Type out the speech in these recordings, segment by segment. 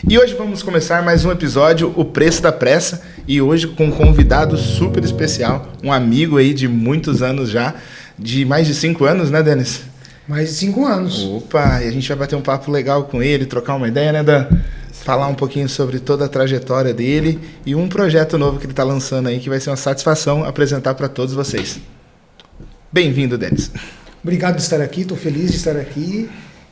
E hoje vamos começar mais um episódio, O Preço da Pressa, e hoje com um convidado super especial, um amigo aí de muitos anos já, de mais de 5 anos, né, Denis? Mais de 5 anos. Opa, e a gente vai bater um papo legal com ele, trocar uma ideia, né, Dan? Falar um pouquinho sobre toda a trajetória dele e um projeto novo que ele está lançando aí, que vai ser uma satisfação apresentar para todos vocês. Bem-vindo, Denis. Obrigado de estar aqui, estou feliz de estar aqui.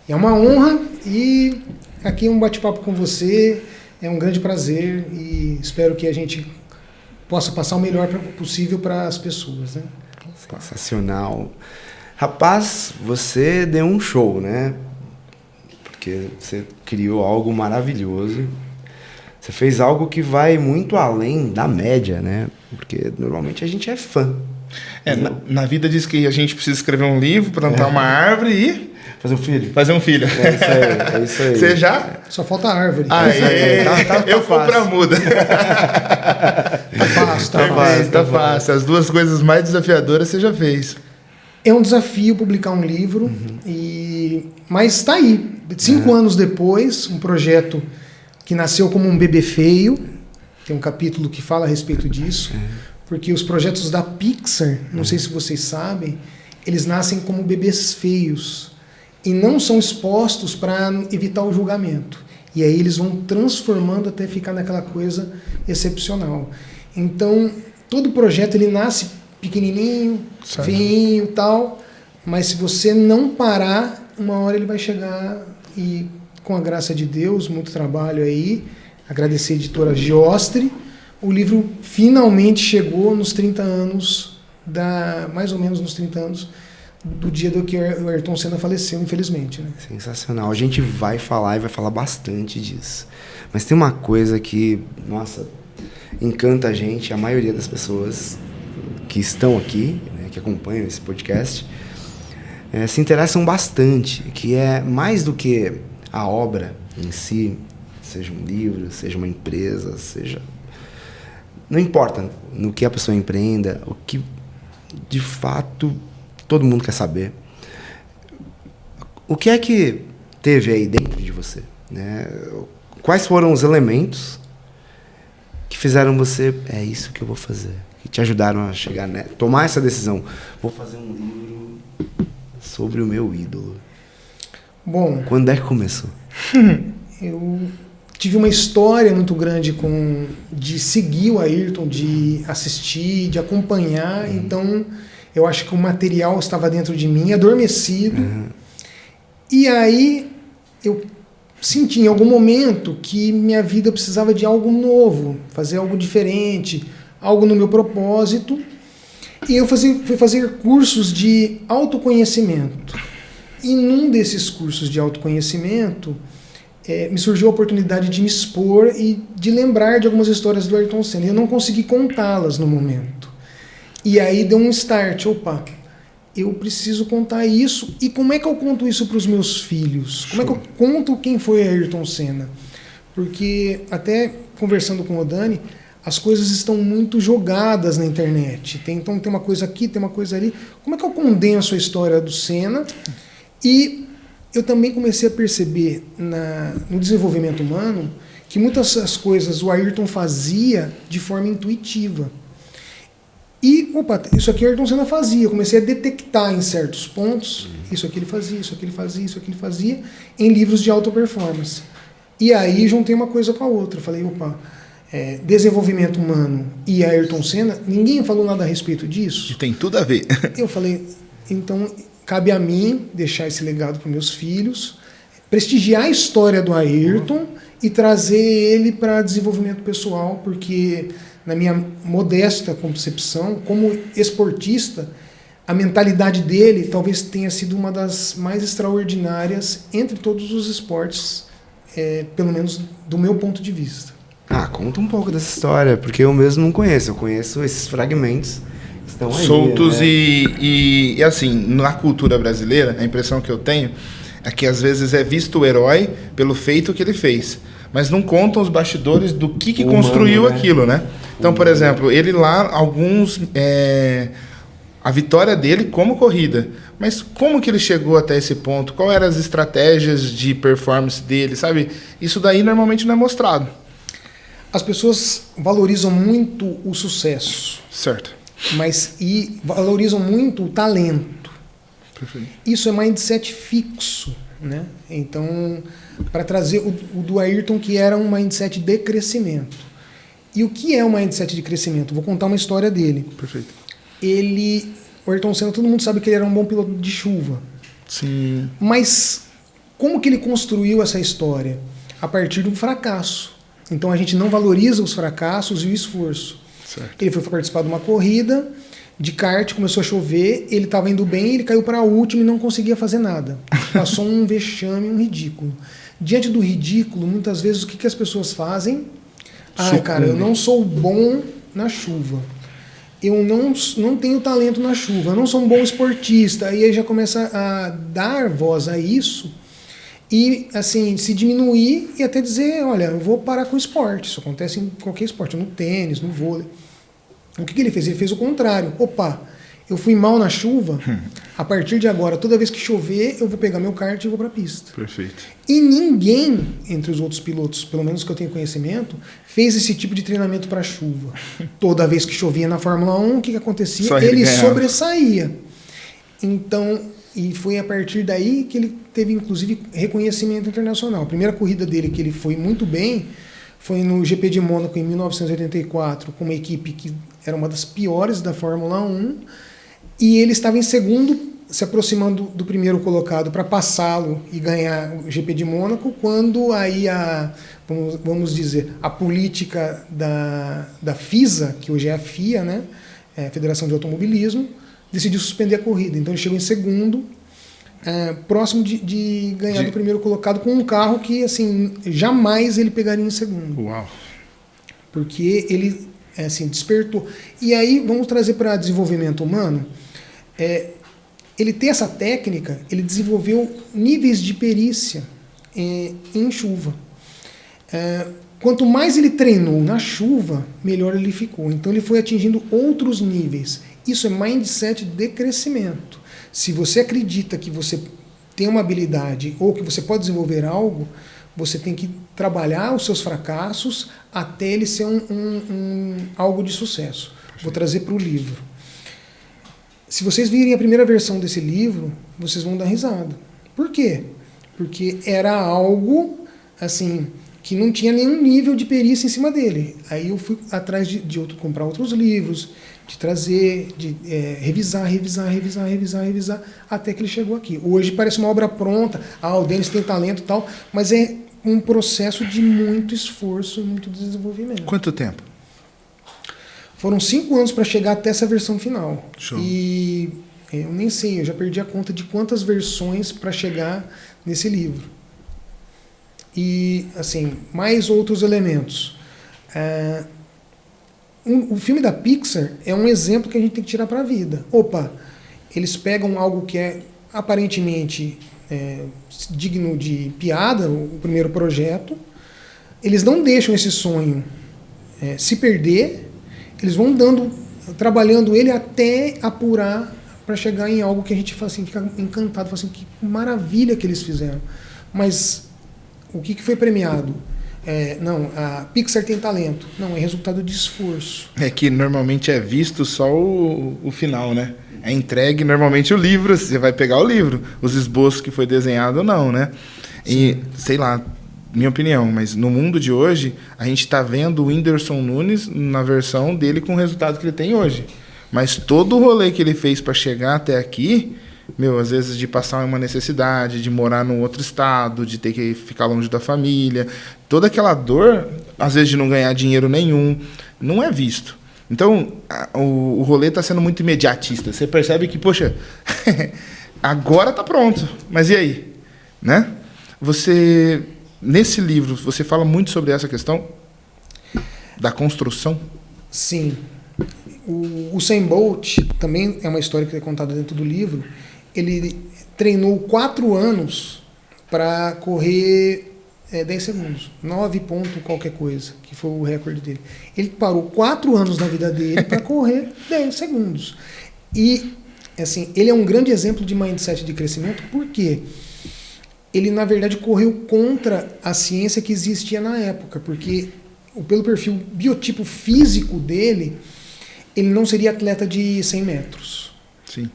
É uma honra e aqui um bate-papo com você é um grande prazer e espero que a gente possa passar o melhor possível para as pessoas, né? Sensacional. Rapaz, você deu um show, né? Porque você criou algo maravilhoso. Você fez algo que vai muito além da média, né? Porque normalmente a gente é fã. Na vida diz que a gente precisa escrever um livro, plantar uma árvore e... Fazer um filho. Fazer um filho. É isso aí. Você já? Só falta a árvore. Eu fui pra muda. Tá fácil. As duas coisas mais desafiadoras você já fez. É um desafio publicar um livro, mas está aí. 5 anos depois, um projeto que nasceu como um bebê feio. Tem um capítulo que fala a respeito disso. Porque os projetos da Pixar, não sei se vocês sabem, eles nascem como bebês feios e não são expostos para evitar o julgamento. E aí eles vão transformando até ficar naquela coisa excepcional. Então, todo projeto ele nasce pequenininho, feinho e tal, mas se você não parar, uma hora ele vai chegar e, com a graça de Deus, muito trabalho aí, agradecer a editora Giostre, o livro finalmente chegou nos 30 anos, mais ou menos nos 30 anos, do dia do que o Ayrton Senna faleceu, infelizmente. Né? Sensacional. A gente vai falar e vai falar bastante disso. Mas tem uma coisa que, nossa, encanta a gente, a maioria das pessoas que estão aqui, né, que acompanham esse podcast, se interessam bastante, que é mais do que a obra em si, seja um livro, seja uma empresa, seja... Não importa no que a pessoa empreenda, o que de fato todo mundo quer saber. O que é que teve aí dentro de você? Né? Quais foram os elementos que fizeram você, é isso que eu vou fazer? Que te ajudaram a chegar, né? Tomar essa decisão. Vou fazer um livro sobre o meu ídolo. Bom... Quando é que começou? Eu tive uma história muito grande de seguir o Ayrton, de assistir, de acompanhar. Então, eu acho que o material estava dentro de mim, adormecido. E aí, eu senti em algum momento que minha vida precisava de algo novo, fazer algo diferente, algo no meu propósito. E eu fui fazer cursos de autoconhecimento. E num desses cursos de autoconhecimento... me surgiu a oportunidade de me expor e de lembrar de algumas histórias do Ayrton Senna. Eu não consegui contá-las no momento. E aí deu um start. Opa, eu preciso contar isso. E como é que eu conto isso para os meus filhos? Como é que eu conto quem foi Ayrton Senna? Porque até conversando com o Dani, as coisas estão muito jogadas na internet. Então tem uma coisa aqui, tem uma coisa ali. Como é que eu condenso a história do Senna? E... eu também comecei a perceber no desenvolvimento humano que muitas das coisas o Ayrton fazia de forma intuitiva. E, isso aqui o Ayrton Senna fazia. Eu comecei a detectar em certos pontos, isso aqui ele fazia, isso aqui ele fazia, isso aqui ele fazia, em livros de alta performance. E aí juntei uma coisa com a outra. Falei, desenvolvimento humano e Ayrton Senna, ninguém falou nada a respeito disso. E tem tudo a ver. Eu falei, então... cabe a mim deixar esse legado para meus filhos, prestigiar a história do Ayrton e trazer ele para desenvolvimento pessoal, porque na minha modesta concepção, como esportista, a mentalidade dele talvez tenha sido uma das mais extraordinárias entre todos os esportes, pelo menos do meu ponto de vista. Conta um pouco dessa história, porque eu mesmo não conheço. Eu conheço esses fragmentos estão aí, soltos, né? e assim, na cultura brasileira, a impressão que eu tenho é que às vezes é visto o herói pelo feito que ele fez, mas não contam os bastidores do que construiu aquilo, né? Então, por exemplo, ele lá, alguns a vitória dele como corrida. Mas como que ele chegou até esse ponto? Qual eram as estratégias de performance dele, sabe? Isso daí normalmente não é mostrado. As pessoas valorizam muito o sucesso. Certo. E valorizam muito o talento. Perfeito. Isso é mindset fixo, né? Então, para trazer o do Ayrton, que era um mindset de crescimento. E o que é um mindset de crescimento? Vou contar uma história dele. Perfeito. O Ayrton Senna, todo mundo sabe que ele era um bom piloto de chuva. Sim. Mas como que ele construiu essa história? A partir de um fracasso. Então a gente não valoriza os fracassos e o esforço. Certo. Ele foi participar de uma corrida de kart, começou a chover, ele estava indo bem, ele caiu para a última e não conseguia fazer nada. Passou um vexame, um ridículo. Diante do ridículo, muitas vezes o que as pessoas fazem? Cara, eu não sou bom na chuva. Eu não tenho talento na chuva, eu não sou um bom esportista. Aí ele já começa a dar voz a isso e, assim, se diminuir e até dizer, olha, eu vou parar com o esporte. Isso acontece em qualquer esporte, no tênis, no vôlei. O que ele fez? Ele fez o contrário. Opa, eu fui mal na chuva, a partir de agora, toda vez que chover, eu vou pegar meu kart e vou para a pista. Perfeito. E ninguém, entre os outros pilotos, pelo menos que eu tenho conhecimento, fez esse tipo de treinamento para chuva. Toda vez que chovia na Fórmula 1, o que acontecia? Ele sobressaía. Então, e foi a partir daí que ele teve, inclusive, reconhecimento internacional. A primeira corrida dele, que ele foi muito bem, foi no GP de Mônaco, em 1984, com uma equipe que era uma das piores da Fórmula 1, e ele estava em segundo, se aproximando do primeiro colocado para passá-lo e ganhar o GP de Mônaco, quando aí vamos dizer, a política da FISA, que hoje é a FIA, né, a Federação de Automobilismo, decidiu suspender a corrida. Então ele chegou em segundo, próximo de ganhar do primeiro colocado, com um carro que, assim, jamais ele pegaria em segundo. Uau! Porque ele, assim, despertou. E aí, vamos trazer para desenvolvimento humano. Ele tem essa técnica, ele desenvolveu níveis de perícia em chuva. Quanto mais ele treinou na chuva, melhor ele ficou. Então ele foi atingindo outros níveis. Isso é mindset de crescimento. Se você acredita que você tem uma habilidade ou que você pode desenvolver algo, você tem que trabalhar os seus fracassos até ele ser algo de sucesso. Vou trazer para o livro. Se vocês virem a primeira versão desse livro, vocês vão dar risada. Por quê? Porque era algo, assim, que não tinha nenhum nível de perícia em cima dele. Aí eu fui atrás de comprar outros livros, de trazer, de revisar, até que ele chegou aqui. Hoje parece uma obra pronta, o Denis tem talento e tal, mas é um processo de muito esforço e muito desenvolvimento. Quanto tempo? Foram 5 anos para chegar até essa versão final. Show. E eu nem sei, eu já perdi a conta de quantas versões para chegar nesse livro. E, assim, mais outros elementos. O filme da Pixar é um exemplo que a gente tem que tirar para a vida. Opa, eles pegam algo que é aparentemente digno de piada, o primeiro projeto, eles não deixam esse sonho se perder, eles vão trabalhando ele até apurar para chegar em algo que a gente fala assim, fica encantado, fala assim, que maravilha que eles fizeram. Mas o que foi premiado? Não, a Pixar tem talento. Não, é resultado de esforço. É que normalmente é visto só o final, né? É entregue normalmente o livro, você vai pegar o livro, os esboços que foi desenhado ou não, né? E, sei lá, minha opinião, mas no mundo de hoje, a gente está vendo o Whindersson Nunes na versão dele com o resultado que ele tem hoje. Mas todo o rolê que ele fez para chegar até aqui, às vezes de passar uma necessidade, de morar num outro estado, de ter que ficar longe da família, toda aquela dor, às vezes de não ganhar dinheiro nenhum, não é visto. Então, o rolê está sendo muito imediatista. Você percebe que, poxa, agora está pronto, mas e aí? Né? Nesse livro, você fala muito sobre essa questão da construção? Sim. O Usain Bolt também é uma história que é contada dentro do livro. Ele treinou 4 anos para correr 10 segundos. 9 ponto qualquer coisa, que foi o recorde dele. Ele parou 4 anos na vida dele para correr 10 segundos. E, assim, ele é um grande exemplo de mindset de crescimento, por quê? Ele, na verdade, correu contra a ciência que existia na época, porque, pelo perfil biotipo físico dele, ele não seria atleta de 100 metros. Sim.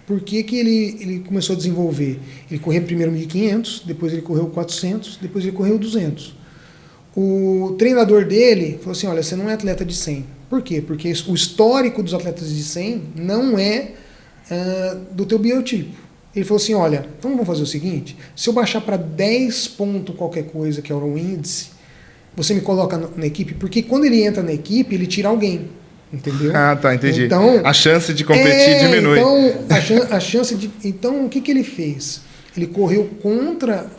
Por que ele começou a desenvolver? Ele correu primeiro 1.500, depois ele correu 400, depois ele correu 200. O treinador dele falou assim, olha, você não é atleta de 100. Por quê? Porque o histórico dos atletas de 100 não é do teu biotipo. Ele falou assim, olha, então vamos fazer o seguinte, se eu baixar para 10 ponto qualquer coisa, que é o índice, você me coloca na equipe, porque quando ele entra na equipe, ele tira alguém, entendeu? Ah, tá, entendi. Então, a chance de competir diminui. Então, a chance de... Então, o que ele fez? Ele correu contra,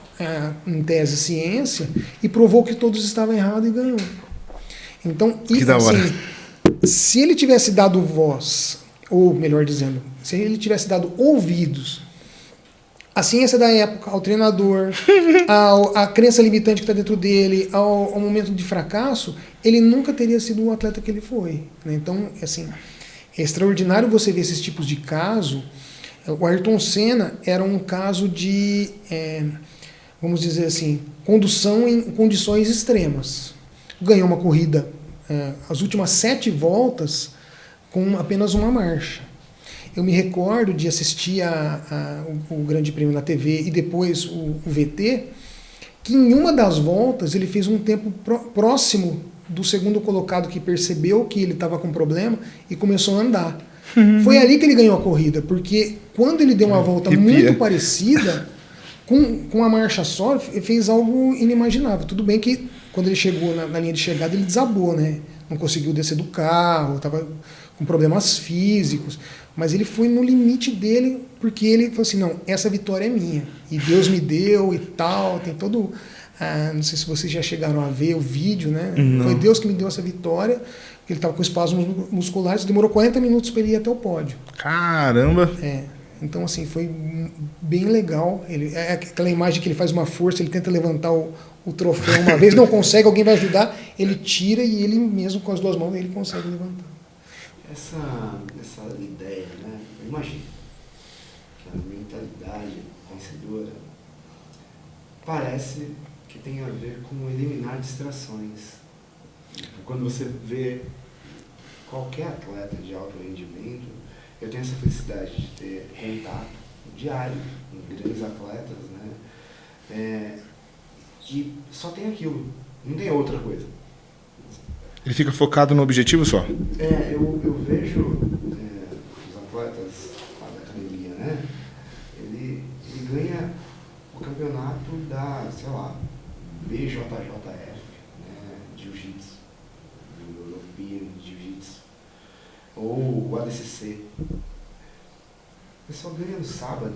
em tese, ciência e provou que todos estavam errados e ganhou. Então, que da hora. Assim, se ele tivesse dado voz, ou melhor dizendo, se ele tivesse dado ouvidos à ciência da época, ao treinador, à crença limitante que está dentro dele, ao momento de fracasso, ele nunca teria sido o atleta que ele foi. Né? Então, assim, é extraordinário você ver esses tipos de caso. O Ayrton Senna era um caso de, vamos dizer assim, condução em condições extremas. Ganhou uma corrida, as últimas 7 voltas, com apenas uma marcha. Eu me recordo de assistir o Grande Prêmio na TV e depois o VT, que em uma das voltas ele fez um tempo próximo do segundo colocado, que percebeu que ele estava com problema e começou a andar. Foi ali que ele ganhou a corrida, porque quando ele deu uma volta muito parecida, com a marcha só, ele fez algo inimaginável. Tudo bem que quando ele chegou na linha de chegada, ele desabou, né? Não conseguiu descer do carro, estava com problemas físicos, mas ele foi no limite dele, porque ele falou assim, não, essa vitória é minha, e Deus me deu e tal, tem todo... não sei se vocês já chegaram a ver o vídeo, né? Não. Foi Deus que me deu essa vitória, porque ele estava com espasmos musculares, demorou 40 minutos para ele ir até o pódio. Caramba! Então, assim, foi bem legal. Aquela imagem que ele faz uma força, ele tenta levantar o troféu uma vez, não consegue, alguém vai ajudar, ele tira e ele mesmo com as 2 mãos ele consegue levantar. Essa ideia, né? Eu imagino que a mentalidade vencedora parece que tem a ver com eliminar distrações. Quando você vê qualquer atleta de alto rendimento, eu tenho essa felicidade de ter contato diário com grandes atletas, né? E só tem aquilo, não tem outra coisa. Ele fica focado no objetivo só? Eu vejo os atletas lá da academia, né? Ele ganha o campeonato da, sei lá, BJJF, né? Jiu-Jitsu, European Jiu-Jitsu, ou o ADCC. Ele só ganha no sábado.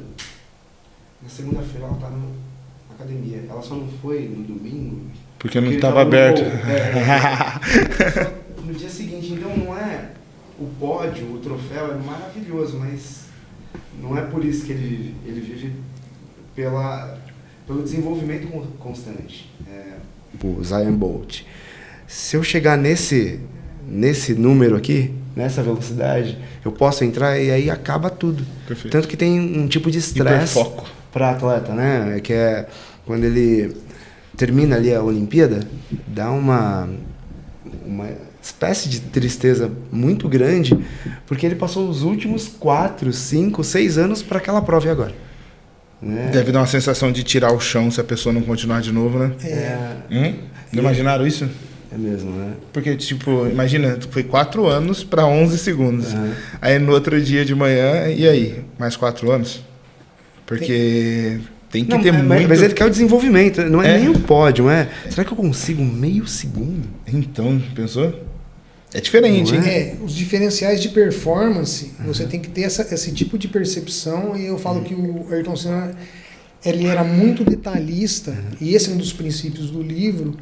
Na segunda-feira ela está na academia. Ela só não foi no domingo porque não estava aberto. No dia seguinte, então não é o pódio, o troféu é maravilhoso, mas não é por isso que ele vive. Ele vive pelo desenvolvimento constante. O Usain Bolt. Se eu chegar nesse número aqui, nessa velocidade, eu posso entrar e aí acaba tudo. Perfeito. Tanto que tem um tipo de estresse para atleta, né? Que é quando ele termina ali a Olimpíada, dá uma espécie de tristeza muito grande, porque ele passou os últimos 4, 5, 6 anos para aquela prova e agora. Né? Deve dar uma sensação de tirar o chão se a pessoa não continuar de novo, né? Não imaginaram isso? É mesmo, né? Porque, tipo, imagina, foi 4 anos para 11 segundos. Aí no outro dia de manhã, e aí? Mais 4 anos? Porque... Tem que ter muito... Mas ele quer o desenvolvimento, não é nem o pódio, será que eu consigo meio segundo? Então, pensou? É diferente, hein? Os diferenciais de performance, você tem que ter esse tipo de percepção, e eu falo que o Ayrton Senna, ele era muito detalhista, e esse é um dos princípios do livro,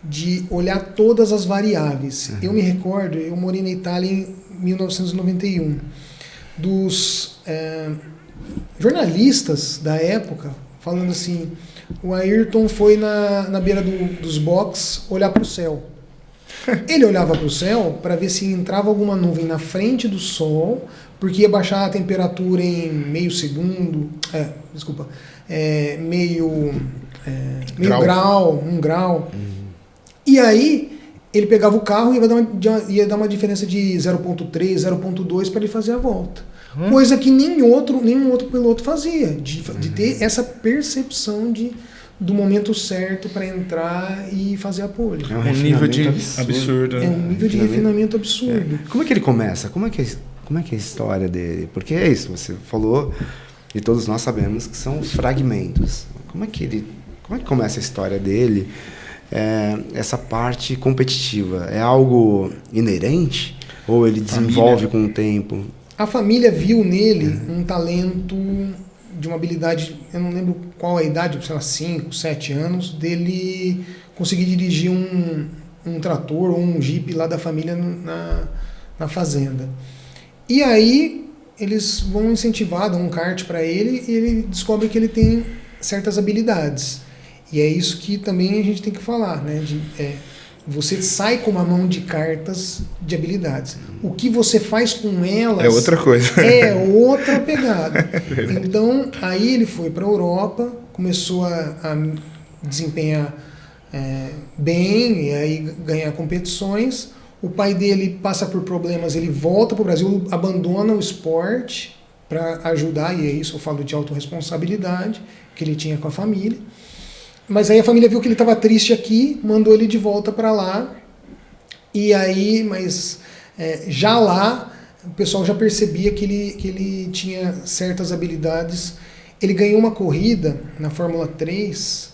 de olhar todas as variáveis. Eu me recordo, eu morei na Itália em 1991, dos jornalistas da época, falando assim, o Ayrton foi na beira dos boxes olhar para o céu. Ele olhava para o céu para ver se entrava alguma nuvem na frente do Sol, porque ia baixar a temperatura em meio segundo, meio grau, 1 grau. E aí ele pegava o carro e ia dar uma diferença de 0,3, 0,2 para ele fazer a volta. Coisa que nenhum outro piloto fazia, de ter essa percepção do momento certo para entrar e fazer a pole. É um nível de absurdo. É um nível de refinamento absurdo. Como é que ele começa? Como é que é a história dele? Porque é isso, você falou, e todos nós sabemos que são os fragmentos. Como é que começa a história dele? Essa parte competitiva, é algo inerente? Ou ele desenvolve com o tempo? A família viu nele um talento de uma habilidade, eu não lembro qual a idade, sei lá, 5, 7 anos, dele conseguir dirigir um trator ou um Jeep lá da família na fazenda. E aí eles vão incentivar, dão um kart para ele e ele descobre que ele tem certas habilidades. E é isso que também a gente tem que falar, né? Você sai com uma mão de cartas de habilidades. O que você faz com elas... É outra coisa. É outra pegada. Então, aí ele foi para a Europa, começou a desempenhar bem, e aí ganhar competições. O pai dele passa por problemas, ele volta para o Brasil, abandona o esporte para ajudar, e é isso eu falo de autorresponsabilidade, que ele tinha com a família. Mas aí a família viu que ele estava triste aqui, mandou ele de volta para lá. E aí, já lá, o pessoal já percebia que ele tinha certas habilidades. Ele ganhou uma corrida na Fórmula 3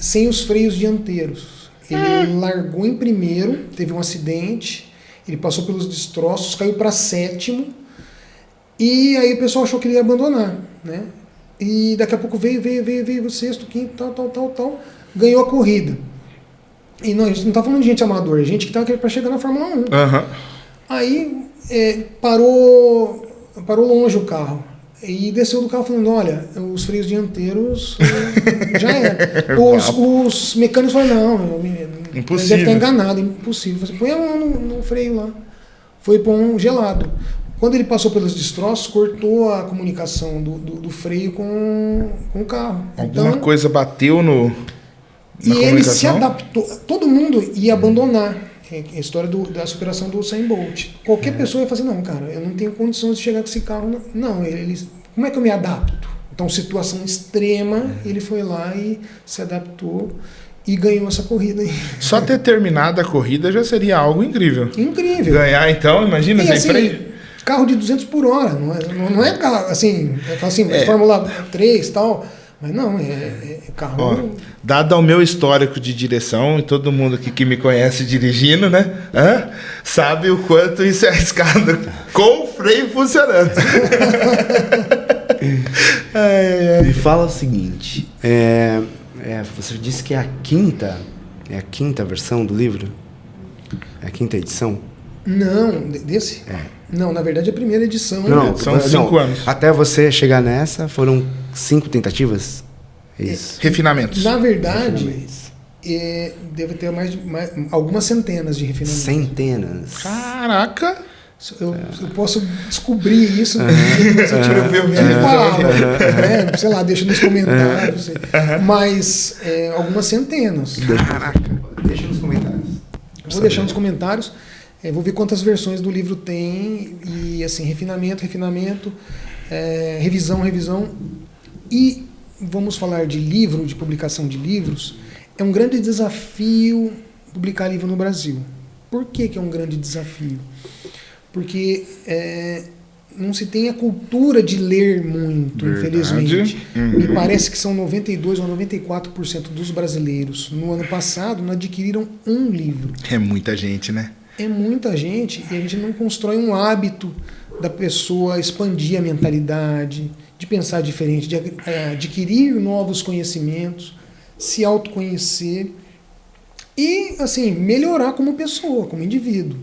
sem os freios dianteiros. Ele largou em primeiro, teve um acidente, ele passou pelos destroços, caiu para 7º. E aí o pessoal achou que ele ia abandonar, né? E daqui a pouco veio o 6º, 5º, tal, ganhou a corrida. E a gente não tá falando de gente amadora, gente que tava querendo para chegar na Fórmula 1. Uhum. Aí parou longe o carro. E desceu do carro falando, olha, os freios dianteiros já era. Os mecânicos falaram, não, impossível. Deve estar enganado, impossível. Você põe a mão no freio lá. Foi pão gelado. Quando ele passou pelos destroços, cortou a comunicação do freio com o carro. Alguma coisa bateu na ele se adaptou. Todo mundo ia abandonar. A história da superação do Usain Bolt. Qualquer pessoa ia fazer, não, cara, eu não tenho condições de chegar com esse carro. Não, como é que eu me adapto? Então, situação extrema, ele foi lá e se adaptou e ganhou essa corrida aí. Só ter terminado a corrida já seria algo incrível. Incrível. Ganhar, então, imagina, sem freio. Carro de 200 por hora, não é carro, assim, Fórmula 3 e tal, mas não, é carro... Ó, dado ao meu histórico de direção, e todo mundo aqui que me conhece dirigindo, né, sabe o quanto isso é arriscado com o freio funcionando. Me fala o seguinte, você disse que é a quinta versão do livro? É a quinta edição? Não, desse? Não, na verdade é a primeira edição. Não, são 5 anos. Até você chegar nessa, foram 5 tentativas? Isso. Refinamentos. Na verdade, deve ter mais algumas centenas de refinamentos. Centenas? Caraca! Eu posso descobrir isso, se eu tiver o meu falo, sei lá, deixa nos comentários. Mas algumas centenas. Caraca, deixa nos comentários. Vou deixar nos comentários. Vou ver quantas versões do livro tem, e assim, refinamento, revisão. E vamos falar de livro, de publicação de livros. É um grande desafio publicar livro no Brasil. Por que é um grande desafio? Porque não se tem a cultura de ler muito, infelizmente. Me parece que são 92% ou 94% dos brasileiros, no ano passado, não adquiriram um livro. É muita gente, né? É muita gente, e a gente não constrói um hábito da pessoa expandir a mentalidade, de pensar diferente, de adquirir novos conhecimentos, se autoconhecer e, assim, melhorar como pessoa, como indivíduo.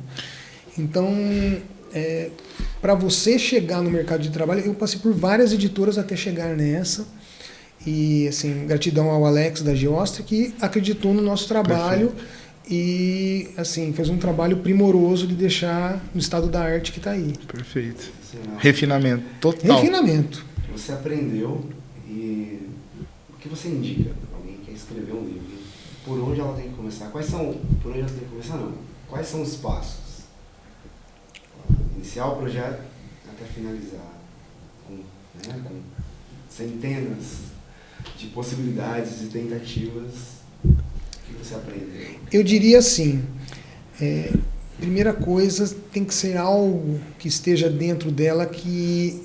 Então, para você chegar no mercado de trabalho, eu passei por várias editoras até chegar nessa. E, assim, gratidão ao Alex da Geostra, que acreditou no nosso trabalho. Perfeito. e assim, fez um trabalho primoroso de deixar no estado da arte que está aí. Perfeito. Sim, Refinamento total. Refinamento. você aprendeu e o que você indica para alguém que quer escrever um livro? Por onde ela tem que começar? Por onde ela tem que começar, não. Quais são os passos? Iniciar o projeto até finalizar, com centenas de possibilidades e tentativas. O que você aprendeu? Eu diria assim, primeira coisa, tem que ser algo que esteja dentro dela que,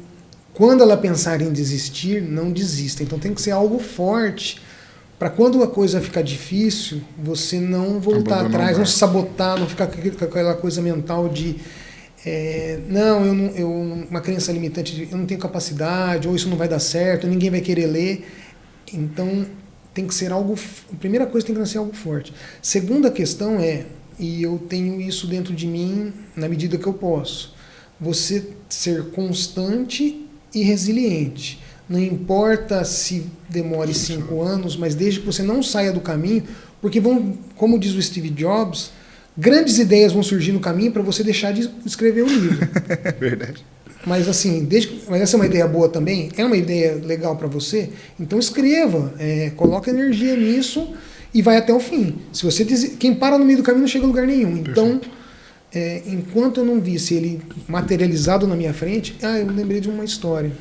quando ela pensar em desistir, não desista. Então tem que ser algo forte, para quando a coisa ficar difícil, você não voltar atrás, não se sabotar, não ficar com aquela coisa mental de uma crença limitante de eu não tenho capacidade, ou isso não vai dar certo, ninguém vai querer ler. Então tem que ser algo, a primeira coisa tem que ser algo forte. Segunda questão e eu tenho isso dentro de mim na medida que eu posso, você ser constante e resiliente. Não importa se demore 5 anos, mas desde que você não saia do caminho, porque como diz o Steve Jobs, grandes ideias vão surgir no caminho para você deixar de escrever o livro. Verdade. Mas assim, mas essa é uma ideia boa também, é uma ideia legal para você, então escreva, coloque energia nisso e vai até o fim. Se você quem para no meio do caminho não chega a lugar nenhum. Então, enquanto eu não visse ele materializado na minha frente, eu lembrei de uma história.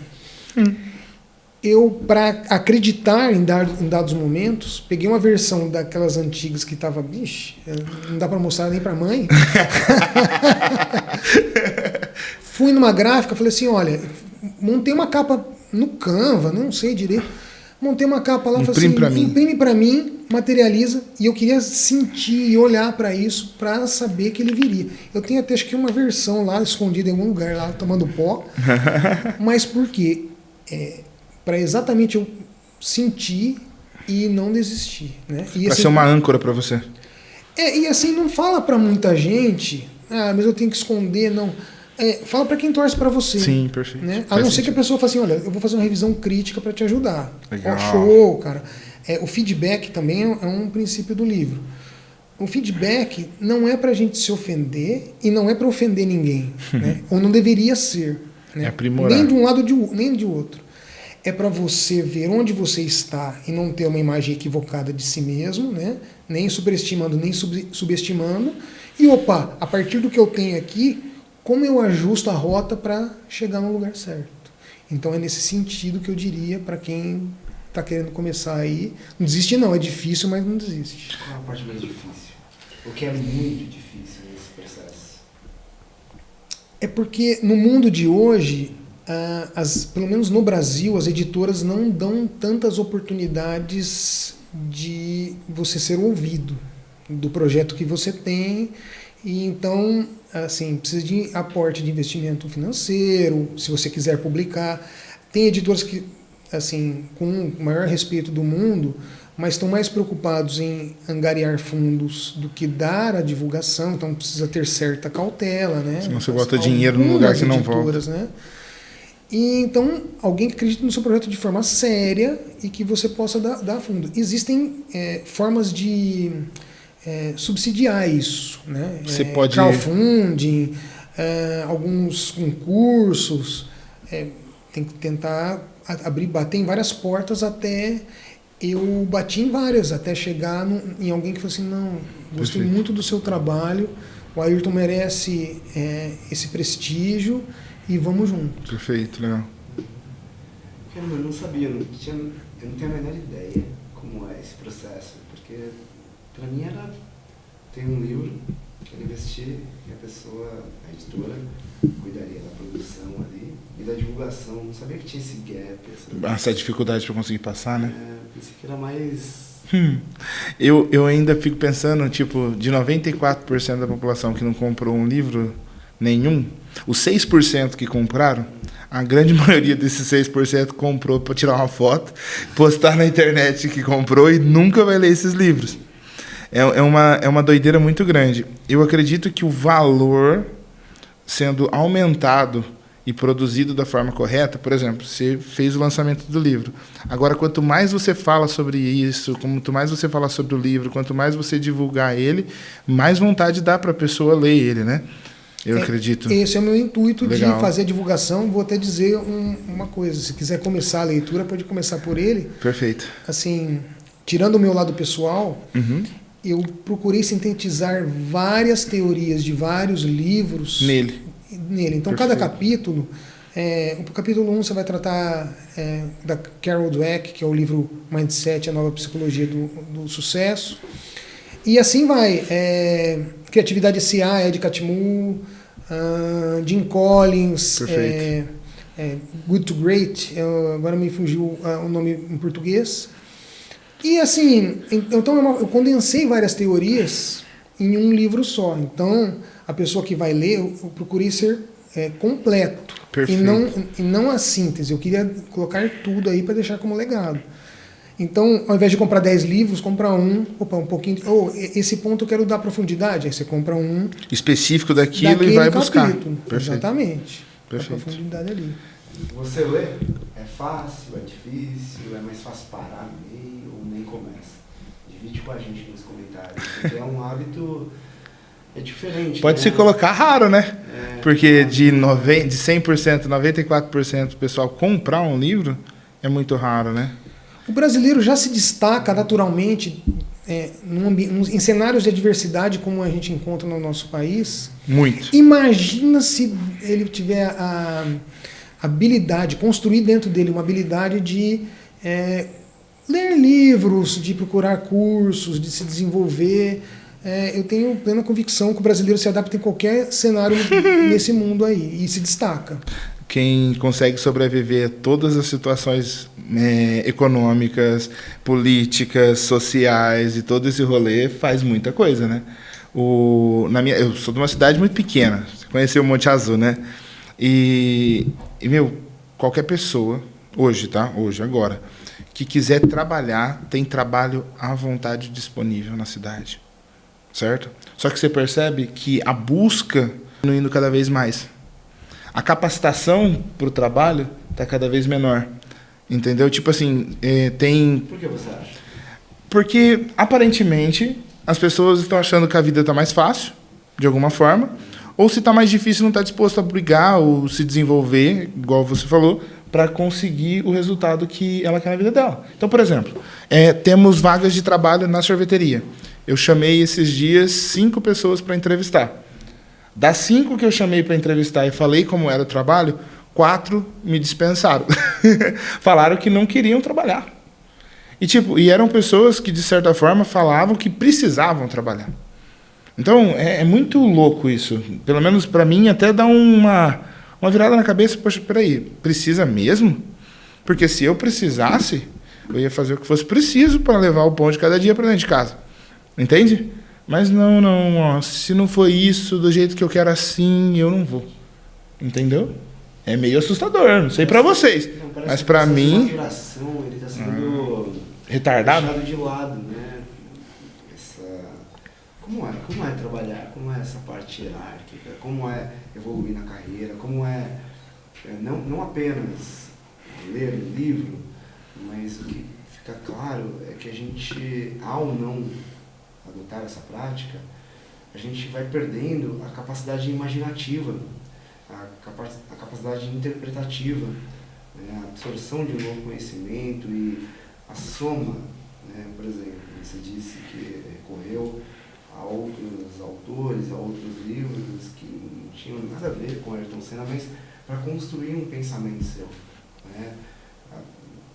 Eu, para acreditar em dados momentos, peguei uma versão daquelas antigas que estava, não dá para mostrar nem para mãe. Fui numa gráfica, falei assim, olha, montei uma capa no Canva, não sei direito, montei uma capa lá, falei assim, imprime para mim, materializa, e eu queria sentir e olhar para isso, para saber que ele viria. Eu tenho até, acho que uma versão lá, escondida em algum lugar lá, tomando pó, mas por quê? Para exatamente eu sentir e não desistir, né? Para ser uma âncora para você. E assim, não fala para muita gente, mas eu tenho que esconder, não. Fala para quem torce para você. Sim, perfeito. Né? A não ser que a pessoa fale assim, olha, eu vou fazer uma revisão crítica para te ajudar. Legal. Show, cara. O feedback também é um princípio do livro. O feedback não é para a gente se ofender e não é para ofender ninguém, né? Ou não deveria ser. Né? É aprimorar. Nem de um lado nem de outro. É para você ver onde você está e não ter uma imagem equivocada de si mesmo, né? Nem superestimando, nem subestimando. E, a partir do que eu tenho aqui, como eu ajusto a rota para chegar no lugar certo. Então é nesse sentido que eu diria para quem está querendo começar aí. Não desiste não, é difícil, mas não desiste. Qual é a parte mais difícil? O que é muito difícil nesse processo? É porque no mundo de hoje, pelo menos no Brasil, as editoras não dão tantas oportunidades de você ser ouvido do projeto que você tem. E então, assim, precisa de aporte de investimento financeiro, se você quiser publicar. Tem editoras que, assim, com o maior respeito do mundo, mas estão mais preocupados em angariar fundos do que dar a divulgação, então precisa ter certa cautela, né? Senão você bota dinheiro num lugar que não volta. Né? E então, alguém que acredite no seu projeto de forma séria e que você possa dar fundo. Existem formas de subsidiar isso, né? Você pode... crowdfunding, alguns concursos, tem que tentar bater em várias portas até... Eu bati em várias, até chegar em alguém que falou assim, não, gostei muito do seu trabalho, o Ayrton merece esse prestígio e vamos juntos. Perfeito, legal. Caramba, eu não sabia, eu não tenho a menor ideia como é esse processo, porque para mim era ter um livro, quero investir, e a pessoa, a editora, cuidaria da produção ali e da divulgação. Não sabia que tinha esse gap. Essa dificuldade para conseguir passar, né? Pensei que era mais... Eu ainda fico pensando, tipo, de 94% da população que não comprou um livro nenhum, os 6% que compraram, a grande maioria desses 6% comprou para tirar uma foto, postar na internet que comprou e nunca vai ler esses livros. É uma doideira muito grande. Eu acredito que o valor sendo aumentado e produzido da forma correta, por exemplo, você fez o lançamento do livro. Agora, quanto mais você fala sobre isso, quanto mais você falar sobre o livro, quanto mais você divulgar ele, mais vontade dá para a pessoa ler ele, né? Eu acredito. Esse é o meu intuito. Legal. De fazer a divulgação. Vou até dizer uma coisa. Se quiser começar a leitura, pode começar por ele. Perfeito. Assim, tirando o meu lado pessoal, Uhum. eu procurei sintetizar várias teorias de vários livros Nele. Então, Perfeito. cada capítulo, o capítulo 1 você vai tratar da Carol Dweck, que é o livro Mindset, a nova psicologia do sucesso. E assim vai. Criatividade S.A., Ed Catmull, Jim Collins, Perfeito. Good to Great, agora me fugiu o nome em português. E assim, então eu condensei várias teorias em um livro só. Então, a pessoa que vai ler, eu procurei ser completo. Perfeito. E não a síntese. Eu queria colocar tudo aí para deixar como legado. Então, ao invés de comprar 10 livros, compra um pouquinho. Esse ponto eu quero dar profundidade. Aí você compra um Específico daquilo e vai buscar. Perfeito. Exatamente. Perfeito. A profundidade ali. Você lê? É fácil, é difícil, é mais fácil parar no meio ou nem começa? Divide com a gente nos comentários, porque é um hábito diferente. Pode se colocar raro, né? Porque de 100%, 94% do pessoal comprar um livro é muito raro, né? O brasileiro já se destaca naturalmente em cenários de adversidade como a gente encontra no nosso país. Muito. Imagina se ele tiver a habilidade, construir dentro dele uma habilidade de ler livros, de procurar cursos, de se desenvolver. Eu tenho plena convicção que o brasileiro se adapta em qualquer cenário nesse mundo aí e se destaca. Quem consegue sobreviver a todas as situações econômicas, políticas, sociais e todo esse rolê faz muita coisa, né? Eu sou de uma cidade muito pequena, você conheceu o Monte Azul, né? E qualquer pessoa, hoje, tá? Hoje, agora, que quiser trabalhar, tem trabalho à vontade disponível na cidade, certo? Só que você percebe que a busca está indo cada vez mais. A capacitação para o trabalho está cada vez menor. Entendeu? Tipo assim, tem... Por que você acha? Porque, aparentemente, as pessoas estão achando que a vida está mais fácil, de alguma forma, ou se está mais difícil, não está disposto a brigar ou se desenvolver, igual você falou, para conseguir o resultado que ela quer na vida dela. Então, por exemplo, temos vagas de trabalho na sorveteria. Eu chamei esses dias 5 pessoas para entrevistar. Das 5 que eu chamei para entrevistar e falei como era o trabalho, 4 me dispensaram. Falaram que não queriam trabalhar. E eram pessoas que, de certa forma, falavam que precisavam trabalhar. Então, é muito louco isso. Pelo menos para mim, até dá uma virada na cabeça. Poxa, peraí, precisa mesmo? Porque se eu precisasse, eu ia fazer o que fosse preciso para levar o pão de cada dia para dentro de casa. Entende? Mas não, se não for isso, do jeito que eu quero assim, eu não vou. Entendeu? É meio assustador, não sei pra vocês. Mas pra mim... Ele tá sendo retardado? deixado de lado, né? Como é trabalhar? Como é essa parte hierárquica? Como é evoluir na carreira? Como não apenas ler um livro, mas o que fica claro é que a gente, ao não adotar essa prática, a gente vai perdendo a capacidade imaginativa, a capacidade interpretativa, né, a absorção de um novo conhecimento e a soma, né, por exemplo, você disse que recorreu a outros autores, a outros livros que não tinham nada a ver com Ayrton Senna, mas para construir um pensamento seu, né?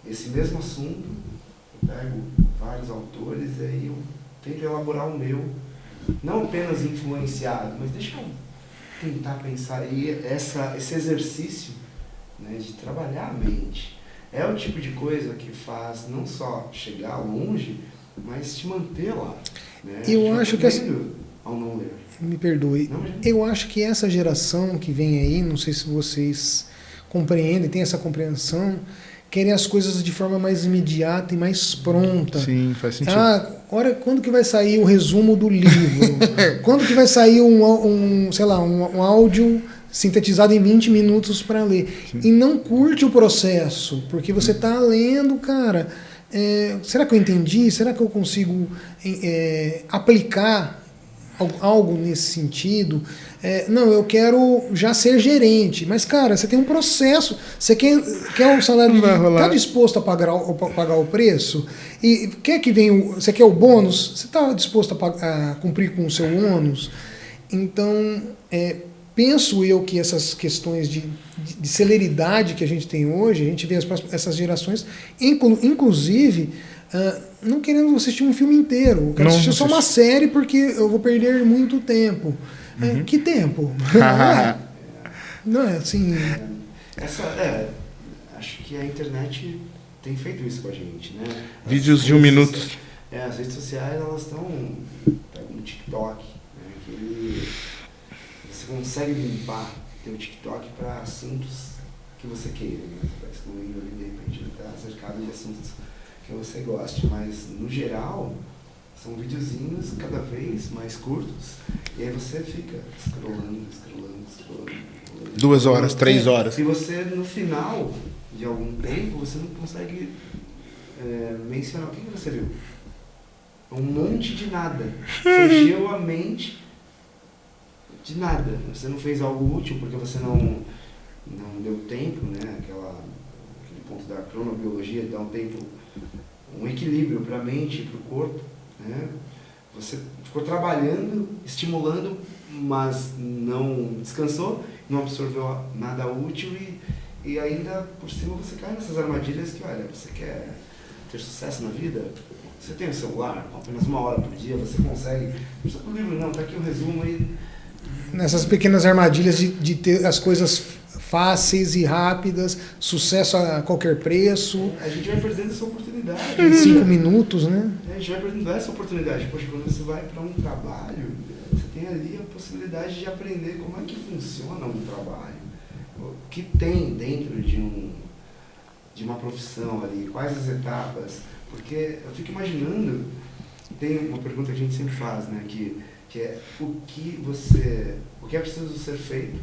Esse mesmo assunto, eu pego vários autores e aí eu tento elaborar o meu, não apenas influenciado, mas deixa eu tentar pensar. E esse exercício, né, de trabalhar a mente é o tipo de coisa que faz não só chegar longe, mas te manter lá. Né? Eu acho que ao não ler. Me perdoe. Eu acho que essa geração que vem aí, não sei se vocês compreendem, têm essa compreensão, querem as coisas de forma mais imediata e mais pronta. Sim, faz sentido. Quando que vai sair o resumo do livro? Quando que vai sair um áudio sintetizado em 20 minutos para ler. Sim. E não curte o processo, porque você está lendo, cara. Será que eu entendi? Será que eu consigo aplicar algo nesse sentido? Não, eu quero já ser gerente. Mas, cara, você tem um processo. Você quer o salário mínimo? Está disposto a pagar o preço? E quer que venha você quer o bônus? Você está disposto a cumprir com o seu ônus? Então, penso eu que essas questões de celeridade que a gente tem hoje, a gente vê essas gerações, inclusive, não querendo assistir um filme inteiro. Eu quero assistir só uma série porque eu vou perder muito tempo. Que tempo? Não é assim... Acho que a internet tem feito isso com a gente, né? Vídeos de 1 minuto. As redes sociais, elas estão... Pega um TikTok, né? Que você consegue limpar teu TikTok para assuntos que você queira, né? Você vai excluindo ali, de repente, está cercado de assuntos que você goste, mas no geral são videozinhos cada vez mais curtos e aí você fica scrollando. 2 horas, 3 horas. E você, no final de algum tempo, você não consegue mencionar o que você viu. Um monte de nada. Você encheu a mente de nada. Você não fez algo útil porque você não deu tempo, né? Aquele ponto da cronobiologia, dá um tempo, um equilíbrio para a mente e para o corpo, né? Você ficou trabalhando, estimulando, mas não descansou, não absorveu nada útil e ainda por cima você cai nessas armadilhas que, olha, você quer ter sucesso na vida? Você tem um celular, apenas 1 hora por dia, você consegue. Não precisa do livro, não, tá aqui o resumo aí. Nessas pequenas armadilhas de ter as coisas fáceis e rápidas, sucesso a qualquer preço. A gente vai perdendo essa oportunidade. Em 5 minutos, né? A gente vai perdendo essa oportunidade. Poxa, quando você vai para um trabalho, você tem ali a possibilidade de aprender como é que funciona um trabalho. O que tem dentro de uma profissão ali, quais as etapas. Porque eu fico imaginando, tem uma pergunta que a gente sempre faz, né? Que é o que é preciso ser feito,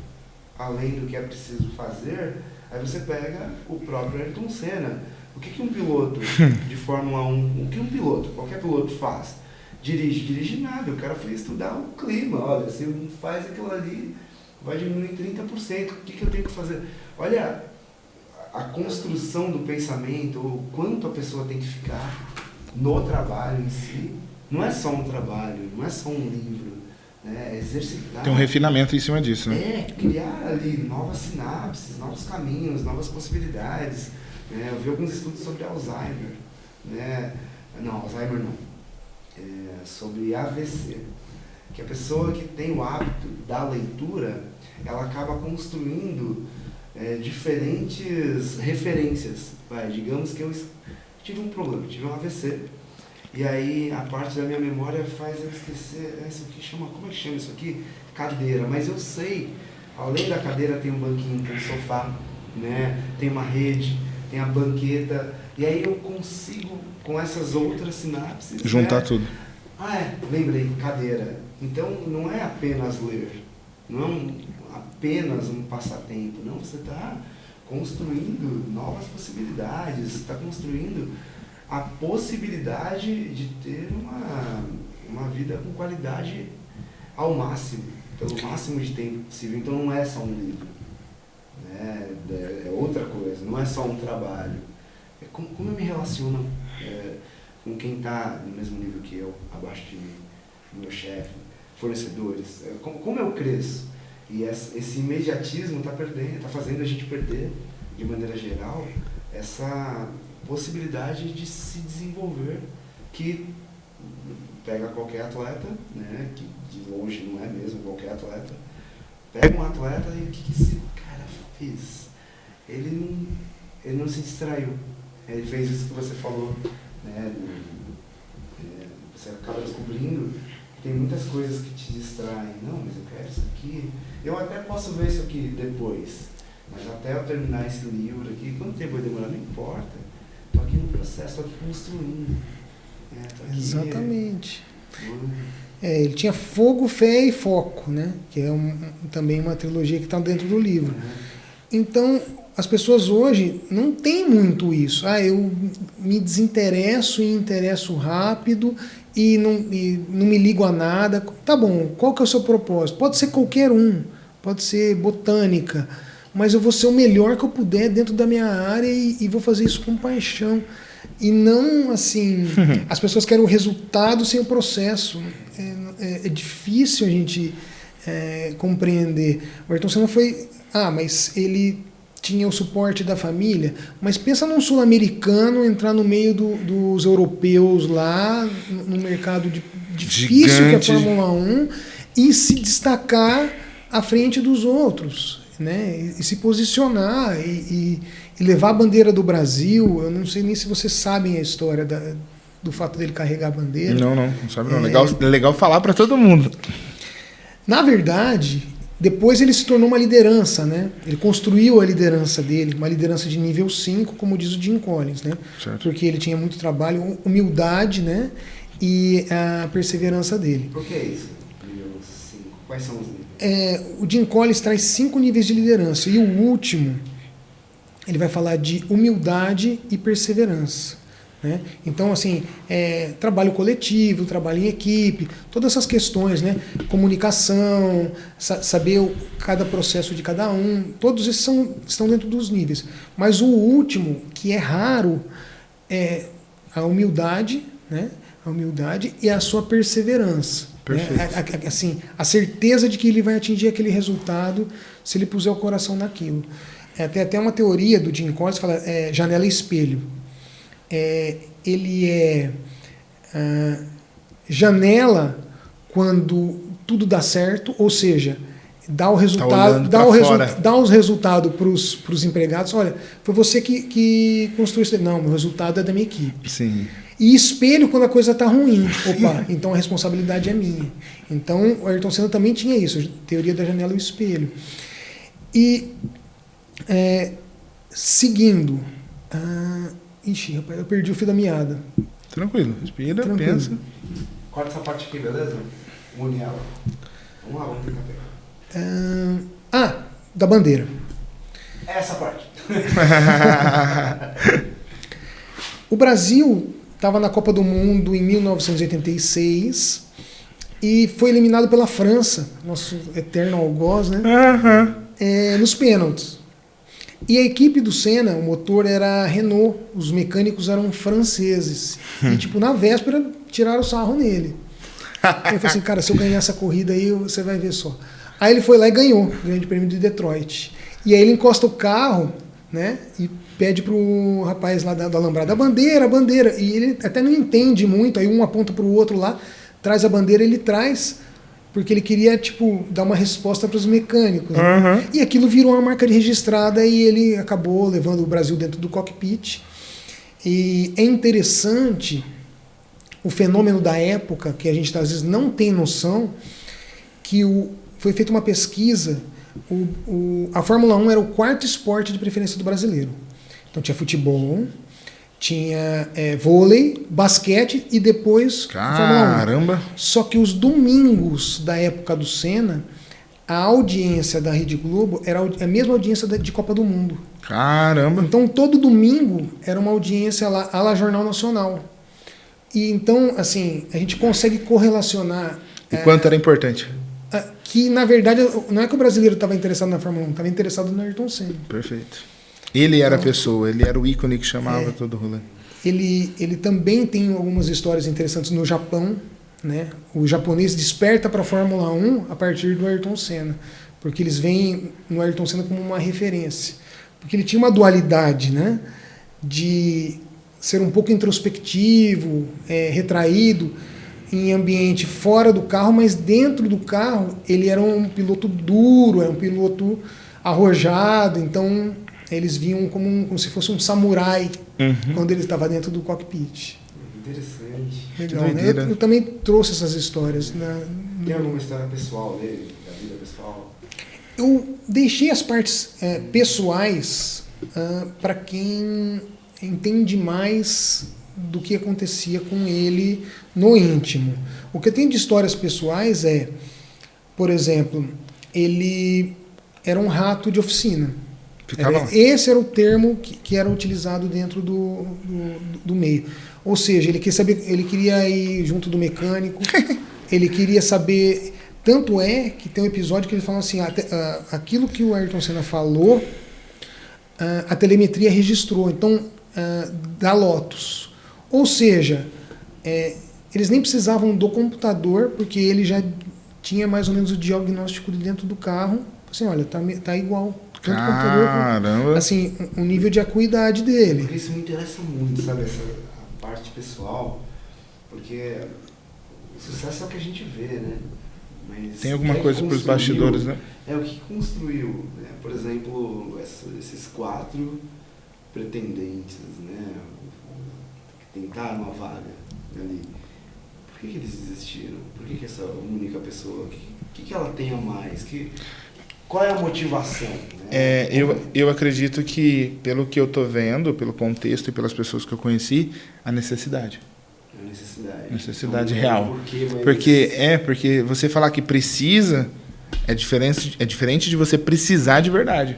além do que é preciso fazer. Aí você pega o próprio Ayrton Senna. O que um piloto de Fórmula 1, o que um piloto, qualquer piloto faz? Dirige nada, o cara foi estudar o clima. Olha, se faz aquilo ali, vai diminuir 30%, o que eu tenho que fazer? Olha a construção do pensamento, o quanto a pessoa tem que ficar no trabalho em si. Não é só um trabalho, não é só um livro, né? É exercitar. Tem um refinamento em cima disso, né? Criar ali novas sinapses, novos caminhos, novas possibilidades. Né? Eu vi alguns estudos sobre Alzheimer, né? Não, Alzheimer não. Sobre AVC. Que a pessoa que tem o hábito da leitura, ela acaba construindo diferentes referências. Digamos que eu tive um problema, tive um AVC. E aí a parte da minha memória faz eu esquecer, isso aqui como é que chama isso aqui? Cadeira. Mas eu sei, além da cadeira tem um banquinho, tem um sofá, né? Tem uma rede, tem a banqueta. E aí eu consigo, com essas outras sinapses... Juntar tudo. Lembrei, cadeira. Então não é apenas ler, não é apenas um passatempo, não, você está construindo novas possibilidades, está construindo a possibilidade de ter uma vida com qualidade ao máximo, pelo máximo de tempo possível. Então não é só um livro, né? É outra coisa, não é só um trabalho. É como eu me relaciono com quem está no mesmo nível que eu, abaixo de mim, meu chefe, fornecedores, como eu cresço. E esse imediatismo está fazendo a gente perder, de maneira geral, essa possibilidade de se desenvolver, que pega qualquer atleta, né, que de longe não é mesmo qualquer atleta, pega um atleta e o que esse cara fez? Ele não se distraiu, ele fez isso que você falou, né, você acaba descobrindo que tem muitas coisas que te distraem. Não, mas eu quero isso aqui, eu até posso ver isso aqui depois, mas até eu terminar esse livro aqui, quanto tempo vai demorar? Não importa. Estou aqui no processo, estou aqui construindo. Tô aqui, exatamente. Ele tinha Fogo, Fé e Foco, né? Que é também uma trilogia que está dentro do livro. Então, as pessoas hoje não têm muito isso. Eu me desinteresso e interesso rápido e não me ligo a nada. Tá bom, qual que é o seu propósito? Pode ser qualquer um, pode ser botânica, mas eu vou ser o melhor que eu puder dentro da minha área e vou fazer isso com paixão. E não assim, as pessoas querem o resultado sem o processo. É difícil a gente compreender. O Ayrton Senna foi... mas ele tinha o suporte da família. Mas pensa num sul-americano entrar no meio dos europeus lá, no mercado difícil gigante, que é a Fórmula 1, e se destacar à frente dos outros, né? E se posicionar e levar a bandeira do Brasil. Eu não sei nem se vocês sabem a história do fato dele carregar a bandeira. Não sabe não. Legal falar para todo mundo. Na verdade, depois ele se tornou uma liderança, né? Ele construiu a liderança dele, uma liderança de nível 5, como diz o Jim Collins, né? Certo. Porque ele tinha muito trabalho, humildade, né? E a perseverança dele. Por que isso? Nível 5. Quais são os níveis? O Jim Collins traz 5 níveis de liderança. E o último, ele vai falar de humildade e perseverança. Né? Então, assim, trabalho coletivo, trabalho em equipe, todas essas questões, né? Comunicação, saber cada processo de cada um, todos esses estão dentro dos níveis. Mas o último, que é raro, é a humildade, né? A humildade e a sua perseverança. Né? Assim, a certeza de que ele vai atingir aquele resultado se ele puser o coração naquilo. Tem até uma teoria do Jim Collins que fala janela e espelho. Ele é janela quando tudo dá certo, ou seja, dá o resultado, dá os resultados para os empregados. Olha, foi você que construiu isso. Não, meu resultado é da minha equipe. Sim. E espelho quando a coisa está ruim. Opa, então a responsabilidade é minha. Então o Ayrton Senna também tinha isso, teoria da janela e o espelho. E seguindo. Ixi, rapaz, eu perdi o fio da meada. Tranquilo, respira, pensa. Corta essa parte aqui, beleza? Une ela. Vamos lá, vamos tentar pegar. Da bandeira. Essa parte. O Brasil estava na Copa do Mundo em 1986 e foi eliminado pela França, nosso eterno algoz, né? Nos pênaltis. E a equipe do Senna, o motor era Renault, os mecânicos eram franceses. E, na véspera, tiraram o sarro nele. Ele falou assim, cara, se eu ganhar essa corrida aí, você vai ver só. Aí ele foi lá e ganhou o Grande Prêmio de Detroit. E aí ele encosta o carro, né, e pede pro rapaz lá da alambrada, a bandeira. E ele até não entende muito, aí um aponta pro outro lá, traz a bandeira, ele traz... porque ele queria, dar uma resposta para os mecânicos. Né? E aquilo virou uma marca registrada e ele acabou levando o Brasil dentro do cockpit. E é interessante o fenômeno da época, que a gente às vezes não tem noção, que foi feita uma pesquisa, a Fórmula 1 era o 4º esporte de preferência do brasileiro. Então tinha futebol, tinha vôlei, basquete e depois Caramba! a Fórmula 1. Só que os domingos da época do Senna, a audiência da Rede Globo era a mesma audiência de Copa do Mundo. Caramba! Então todo domingo era uma audiência lá, à la Jornal Nacional. E então, assim, a gente consegue correlacionar... O quanto era importante. Que, na verdade, não é que o brasileiro estava interessado na Fórmula 1, estava interessado no Ayrton Senna. Perfeito. Ele era a pessoa, ele era o ícone que chamava todo o rolê. Ele também tem algumas histórias interessantes no Japão, né? O japonês desperta para a Fórmula 1 a partir do Ayrton Senna, porque eles veem no Ayrton Senna como uma referência. Porque ele tinha uma dualidade, né? De ser um pouco introspectivo, retraído, em ambiente fora do carro, mas dentro do carro ele era um piloto duro, era um piloto arrojado, então... Eles viam como se fosse um samurai quando ele estava dentro do cockpit. Interessante. Legal, né? Eu também trouxe essas histórias. Tem alguma história pessoal dele, da vida pessoal? Eu deixei as partes pessoais para quem entende mais do que acontecia com ele no íntimo. O que eu tenho de histórias pessoais é, por exemplo, ele era um rato de oficina. Esse era o termo que era utilizado dentro do meio. Ou seja, ele queria ir junto do mecânico, ele queria saber... Tanto é que tem um episódio que ele fala assim, aquilo que o Ayrton Senna falou, a telemetria registrou, então, da Lotus. Ou seja, eles nem precisavam do computador, porque ele já tinha mais ou menos o diagnóstico de dentro do carro. Assim, olha, tá igual. Tanto computador, assim, o nível de acuidade dele. Porque isso me interessa muito, sabe, a parte pessoal, porque o sucesso é o que a gente vê, né? Mas tem alguma coisa para os bastidores, né? O que construiu, né? Por exemplo, esses 4 pretendentes, né? Que tentaram uma vaga ali. Por que eles desistiram? Por que essa única pessoa, o que ela tem a mais? Qual é a motivação? Né? Eu acredito que, pelo que eu estou vendo, pelo contexto e pelas pessoas que eu conheci, a necessidade. Necessidade então, real. Porque você falar que precisa é diferente de você precisar de verdade.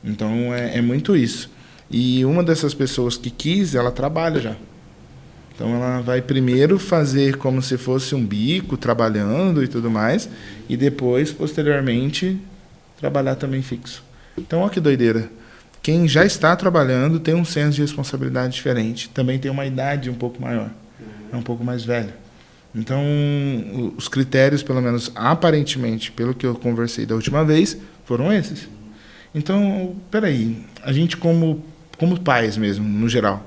Então é muito isso. E uma dessas pessoas que quis, ela trabalha já. Então ela vai primeiro fazer como se fosse um bico, trabalhando e tudo mais, e depois, posteriormente, trabalhar também fixo. Então olha que doideira. Quem já está trabalhando tem um senso de responsabilidade diferente. Também tem uma idade um pouco maior. É um pouco mais velho. Então, os critérios, pelo menos aparentemente, pelo que eu conversei da última vez, foram esses. Então, peraí, a gente como pais mesmo, no geral,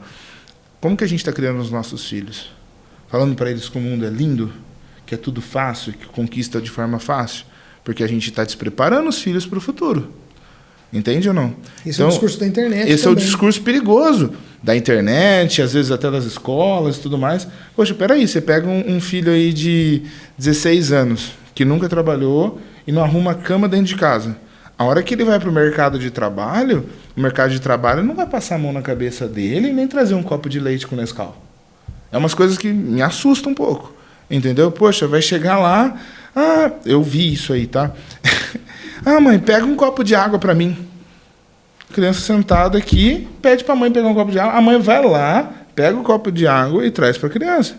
como que a gente está criando os nossos filhos? Falando para eles que o mundo é lindo, que é tudo fácil, que conquista de forma fácil? Porque a gente está despreparando os filhos para o futuro. Entende ou não? Esse é o discurso da internet. Esse também é o discurso perigoso da internet, às vezes até das escolas e tudo mais. Poxa, peraí, você pega um filho aí de 16 anos, que nunca trabalhou e não arruma cama dentro de casa. A hora que ele vai para o mercado de trabalho, o mercado de trabalho não vai passar a mão na cabeça dele nem trazer um copo de leite com Nescau. É umas coisas que me assustam um pouco. Entendeu? Poxa, vai chegar lá... eu vi isso aí, tá? Mãe, pega um copo de água para mim. Criança sentada aqui, pede para a mãe pegar um copo de água. A mãe vai lá, pega o copo de água e traz para a criança.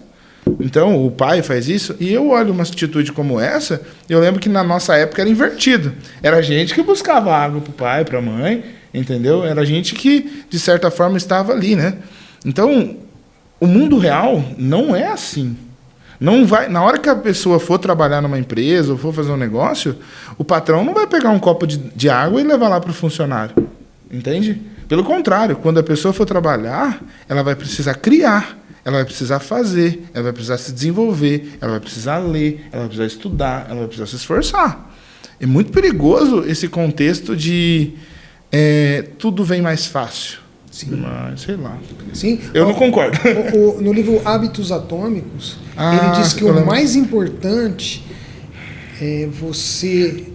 Então, o pai faz isso. E eu olho uma atitude como essa, eu lembro que na nossa época era invertido. Era a gente que buscava água para o pai, para a mãe, entendeu? Era a gente que, de certa forma, estava ali, né? Então, o mundo real não é assim. Não vai, na hora que a pessoa for trabalhar numa empresa ou for fazer um negócio, o patrão não vai pegar um copo de água e levar lá para o funcionário. Entende? Pelo contrário, quando a pessoa for trabalhar, ela vai precisar criar, ela vai precisar fazer, ela vai precisar se desenvolver, ela vai precisar ler, ela vai precisar estudar, ela vai precisar se esforçar. É muito perigoso esse contexto de tudo vem mais fácil. Sim. Mas, sei lá. Sim. Eu não concordo. No livro Hábitos Atômicos, ele diz que o mais importante é você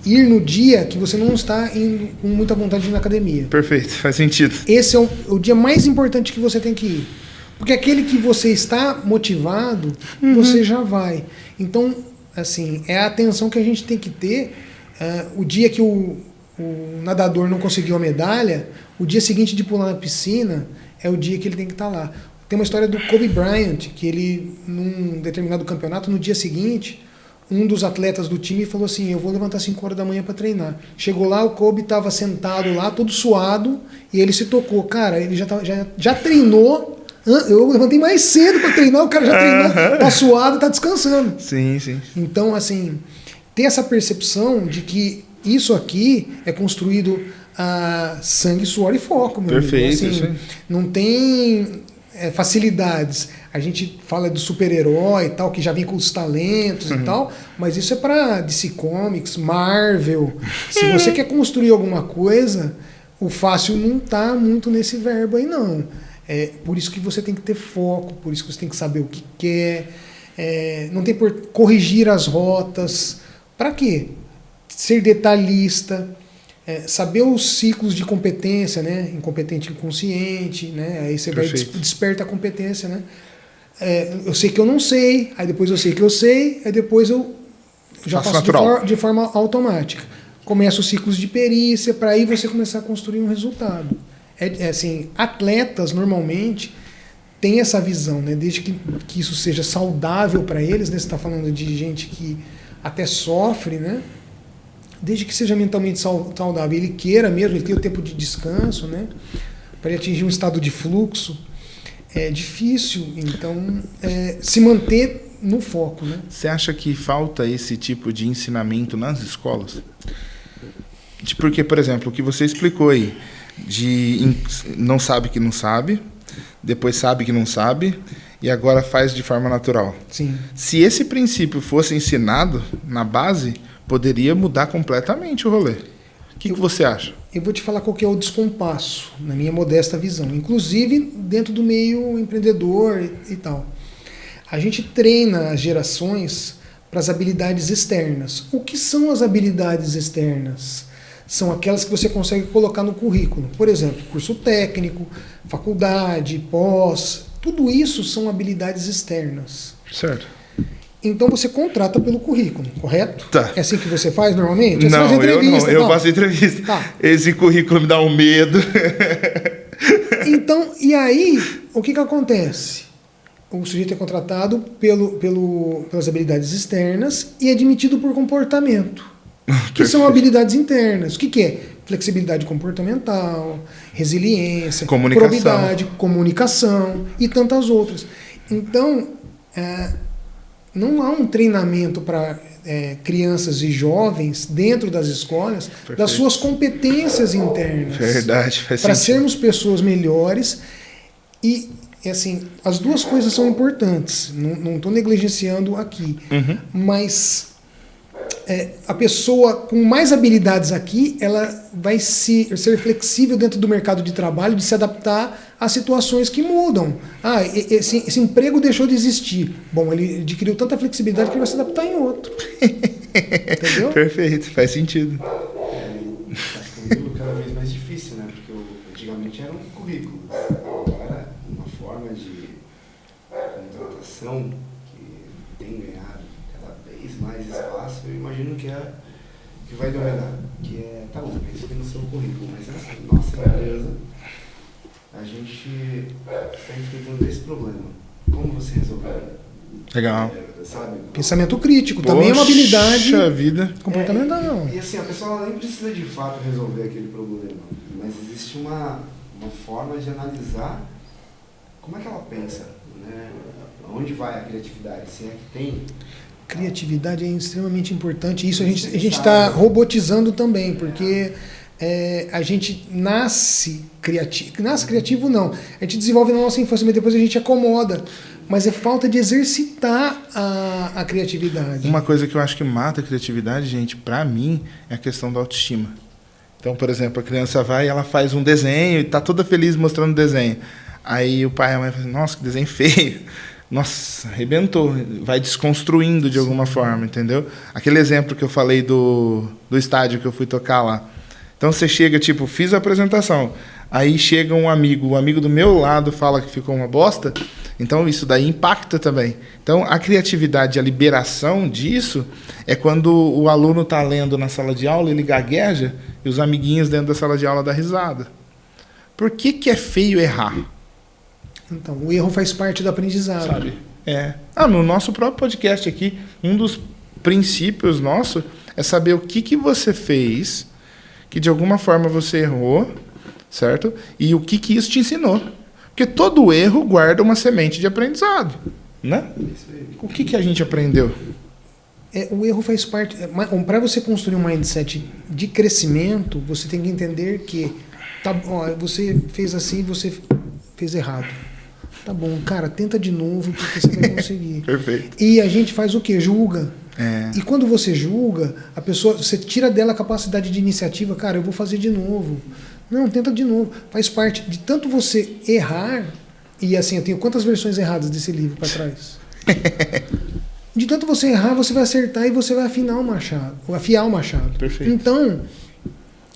ir no dia que você não está indo com muita vontade de ir na academia. Perfeito, faz sentido. Esse é o dia mais importante que você tem que ir. Porque aquele que você está motivado, você já vai. Então, assim, é a atenção que a gente tem que ter. O dia que o nadador não conseguiu a medalha, o dia seguinte de pular na piscina é o dia que ele tem que estar lá. Tem uma história do Kobe Bryant, que ele, num determinado campeonato, no dia seguinte, um dos atletas do time falou assim, eu vou levantar 5 horas da manhã para treinar. Chegou lá, o Kobe estava sentado lá, todo suado, e ele se tocou. Cara, ele já treinou. Eu levantei mais cedo para treinar, o cara já treinou, tá suado, tá descansando. Sim, sim. Então, assim, ter essa percepção de que isso aqui é construído a sangue, suor e foco, meu Perfeito, amigo. Assim, não tem facilidades. A gente fala do super-herói e tal, que já vem com os talentos e tal, mas isso é para DC Comics, Marvel. Se você quer construir alguma coisa, o fácil não tá muito nesse verbo aí, não. É por isso que você tem que ter foco, por isso que você tem que saber o que quer. Não tem por corrigir as rotas. Para quê? Ser detalhista. saber os ciclos de competência, né? Incompetente inconsciente, né? Aí você vai desperta a competência, né? Eu sei que eu não sei, aí depois eu sei que eu sei, aí depois eu já faço de forma automática. Começa os ciclos de perícia, para aí você começar a construir um resultado. Assim, atletas normalmente têm essa visão, né? Desde que isso seja saudável para eles, né? Você está falando de gente que até sofre, né? Desde que seja mentalmente saudável, ele queira mesmo, ele tenha o tempo de descanso, né? Para ele atingir um estado de fluxo, é difícil, então, se manter no foco, né? Você acha que falta esse tipo de ensinamento nas escolas? Porque, por exemplo, o que você explicou aí, de não sabe que não sabe, depois sabe que não sabe, e agora faz de forma natural. Sim. Se esse princípio fosse ensinado na base, poderia mudar completamente o rolê. O que você acha? Eu vou te falar qual que é o descompasso, na minha modesta visão, inclusive dentro do meio empreendedor e tal. A gente treina as gerações para as habilidades externas. O que são as habilidades externas? São aquelas que você consegue colocar no currículo. Por exemplo, curso técnico, faculdade, pós, tudo isso são habilidades externas. Certo. Então você contrata pelo currículo, correto? Tá. É assim que você faz normalmente? Não, eu não. Eu tá? faço entrevista. Tá. Esse currículo me dá um medo. Então, e aí, o que acontece? O sujeito é contratado pelas habilidades externas e admitido por comportamento, que são habilidades internas. O que é? Flexibilidade comportamental, resiliência, probidade, comunicação e tantas outras. Então, não há um treinamento para crianças e jovens dentro das escolas das suas competências internas. Verdade, faz sentido. Para sermos pessoas melhores e assim, as duas coisas são importantes. Não estou negligenciando aqui, mas a pessoa com mais habilidades aqui, ela vai ser flexível dentro do mercado de trabalho, de se adaptar a situações que mudam. Esse emprego deixou de existir. Bom, ele adquiriu tanta flexibilidade que ele vai se adaptar em outro. Entendeu? Perfeito, faz sentido. Está ficando cada vez mais difícil, né? Porque antigamente era um currículo. Agora, uma forma de contratação que tem ganhado cada vez mais espaço, eu imagino que vai dominar. Tá bom, isso aqui no seu currículo, mas essa nossa empresa, a gente está enfrentando esse problema. Como você resolveria? Legal. Sabe? Pensamento crítico também é uma habilidade vida. comportamental. E assim, a pessoa nem precisa de fato resolver aquele problema, mas existe uma forma de analisar como é que ela pensa, né? Onde vai a criatividade, se é que tem. Criatividade é extremamente importante. Isso a gente está robotizando também, porque a gente nasce criativo não. A gente desenvolve na nossa infância, mas depois a gente acomoda. Mas é falta de exercitar a criatividade. Uma coisa que eu acho que mata a criatividade, gente, pra mim, é a questão da autoestima. Então, por exemplo, a criança vai e ela faz um desenho e tá toda feliz mostrando o desenho. Aí o pai e a mãe falam, nossa, que desenho feio. Nossa, arrebentou. Vai desconstruindo de alguma forma, entendeu? Aquele exemplo que eu falei do estádio que eu fui tocar lá. Então você chega, tipo, fiz a apresentação. Aí chega um amigo, o amigo do meu lado fala que ficou uma bosta. Então isso daí impacta também. Então a criatividade, a liberação disso é quando o aluno está lendo na sala de aula, ele gagueja e os amiguinhos dentro da sala de aula dão risada. Por que é feio errar? Então, o erro faz parte do aprendizado. Sabe? No nosso próprio podcast aqui, um dos princípios nosso é saber o que você fez, que de alguma forma você errou, certo? E o que isso te ensinou. Porque todo erro guarda uma semente de aprendizado, né? O que a gente aprendeu? O erro faz parte... Para você construir um mindset de crescimento, você tem que entender que você fez assim, você fez errado. Tá bom, cara, tenta de novo porque você vai conseguir. Perfeito. E a gente faz o quê? Julga. É. E quando você julga, a pessoa, você tira dela a capacidade de iniciativa. Cara, eu vou fazer de novo. Não, tenta de novo. Faz parte de tanto você errar. E assim, eu tenho quantas versões erradas desse livro para trás? De tanto você errar, você vai acertar e você vai afiar o machado. Perfeito. Então,